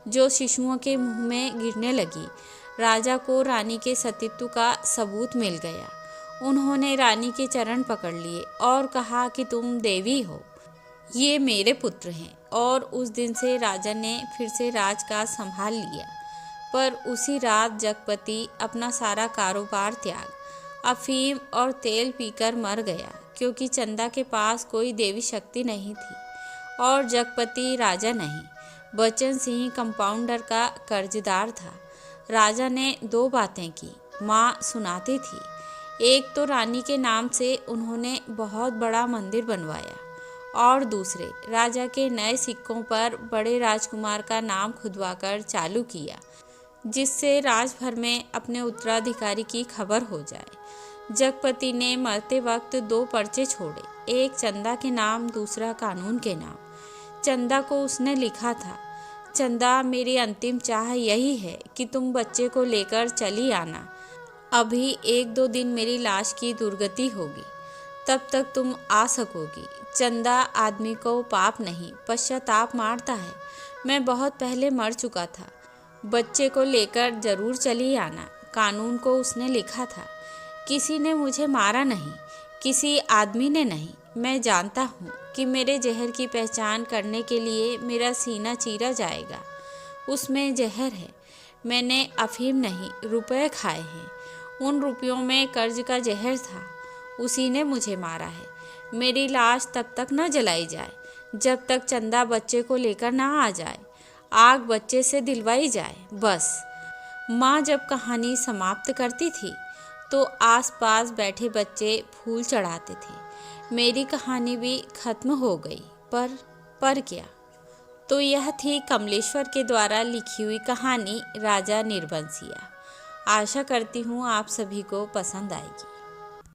जो शिशुओं के मुंह में गिरने लगी। राजा को रानी के सतीत्व का सबूत मिल गया। उन्होंने रानी के चरण पकड़ लिए और कहा कि तुम देवी हो, ये मेरे पुत्र हैं। और उस दिन से राजा ने फिर से राजकाज संभाल लिया। पर उसी रात जगपति अपना सारा कारोबार त्याग अफीम और तेल पीकर मर गया, क्योंकि चंदा के पास कोई देवी शक्ति नहीं थी और जगपति राजा नहीं, बच्चन सिंह कंपाउंडर का कर्जदार था। राजा ने दो बातें की, माँ सुनाती थी। एक तो रानी के नाम से उन्होंने बहुत बड़ा मंदिर बनवाया, और दूसरे राजा के नए सिक्कों पर बड़े राजकुमार का नाम खुदवाकर चालू किया, जिससे राजभर में अपने उत्तराधिकारी की खबर हो जाए। जगपति ने मरते वक्त दो पर्चे छोड़े, एक चंदा के नाम, दूसरा कानून के नाम। चंदा को उसने लिखा था, चंदा मेरी अंतिम चाह यही है कि तुम बच्चे को लेकर चली आना। अभी एक दो दिन मेरी लाश की दुर्गति होगी, तब तक तुम आ सकोगी। चंदा आदमी को पाप नहीं पश्चाताप मारता है। मैं बहुत पहले मर चुका था, बच्चे को लेकर जरूर चली आना। कानून को उसने लिखा था, किसी ने मुझे मारा नहीं, किसी आदमी ने नहीं। मैं जानता हूँ कि मेरे जहर की पहचान करने के लिए मेरा सीना चीरा जाएगा। उसमें जहर है। मैंने अफीम नहीं, रुपए खाए हैं। उन रुपयों में कर्ज का जहर था, उसी ने मुझे मारा है। मेरी लाश तब तक न जलाई जाए जब तक चंदा बच्चे को लेकर ना आ जाए, आग बच्चे से दिलवाई जाए, बस। माँ जब कहानी समाप्त करती थी तो आसपास बैठे बच्चे फूल चढ़ाते थे। मेरी कहानी भी खत्म हो गई, पर क्या? तो यह थी कमलेश्वर के द्वारा लिखी हुई कहानी राजा निर्बंसिया। आशा करती हूँ आप सभी को पसंद आएगी।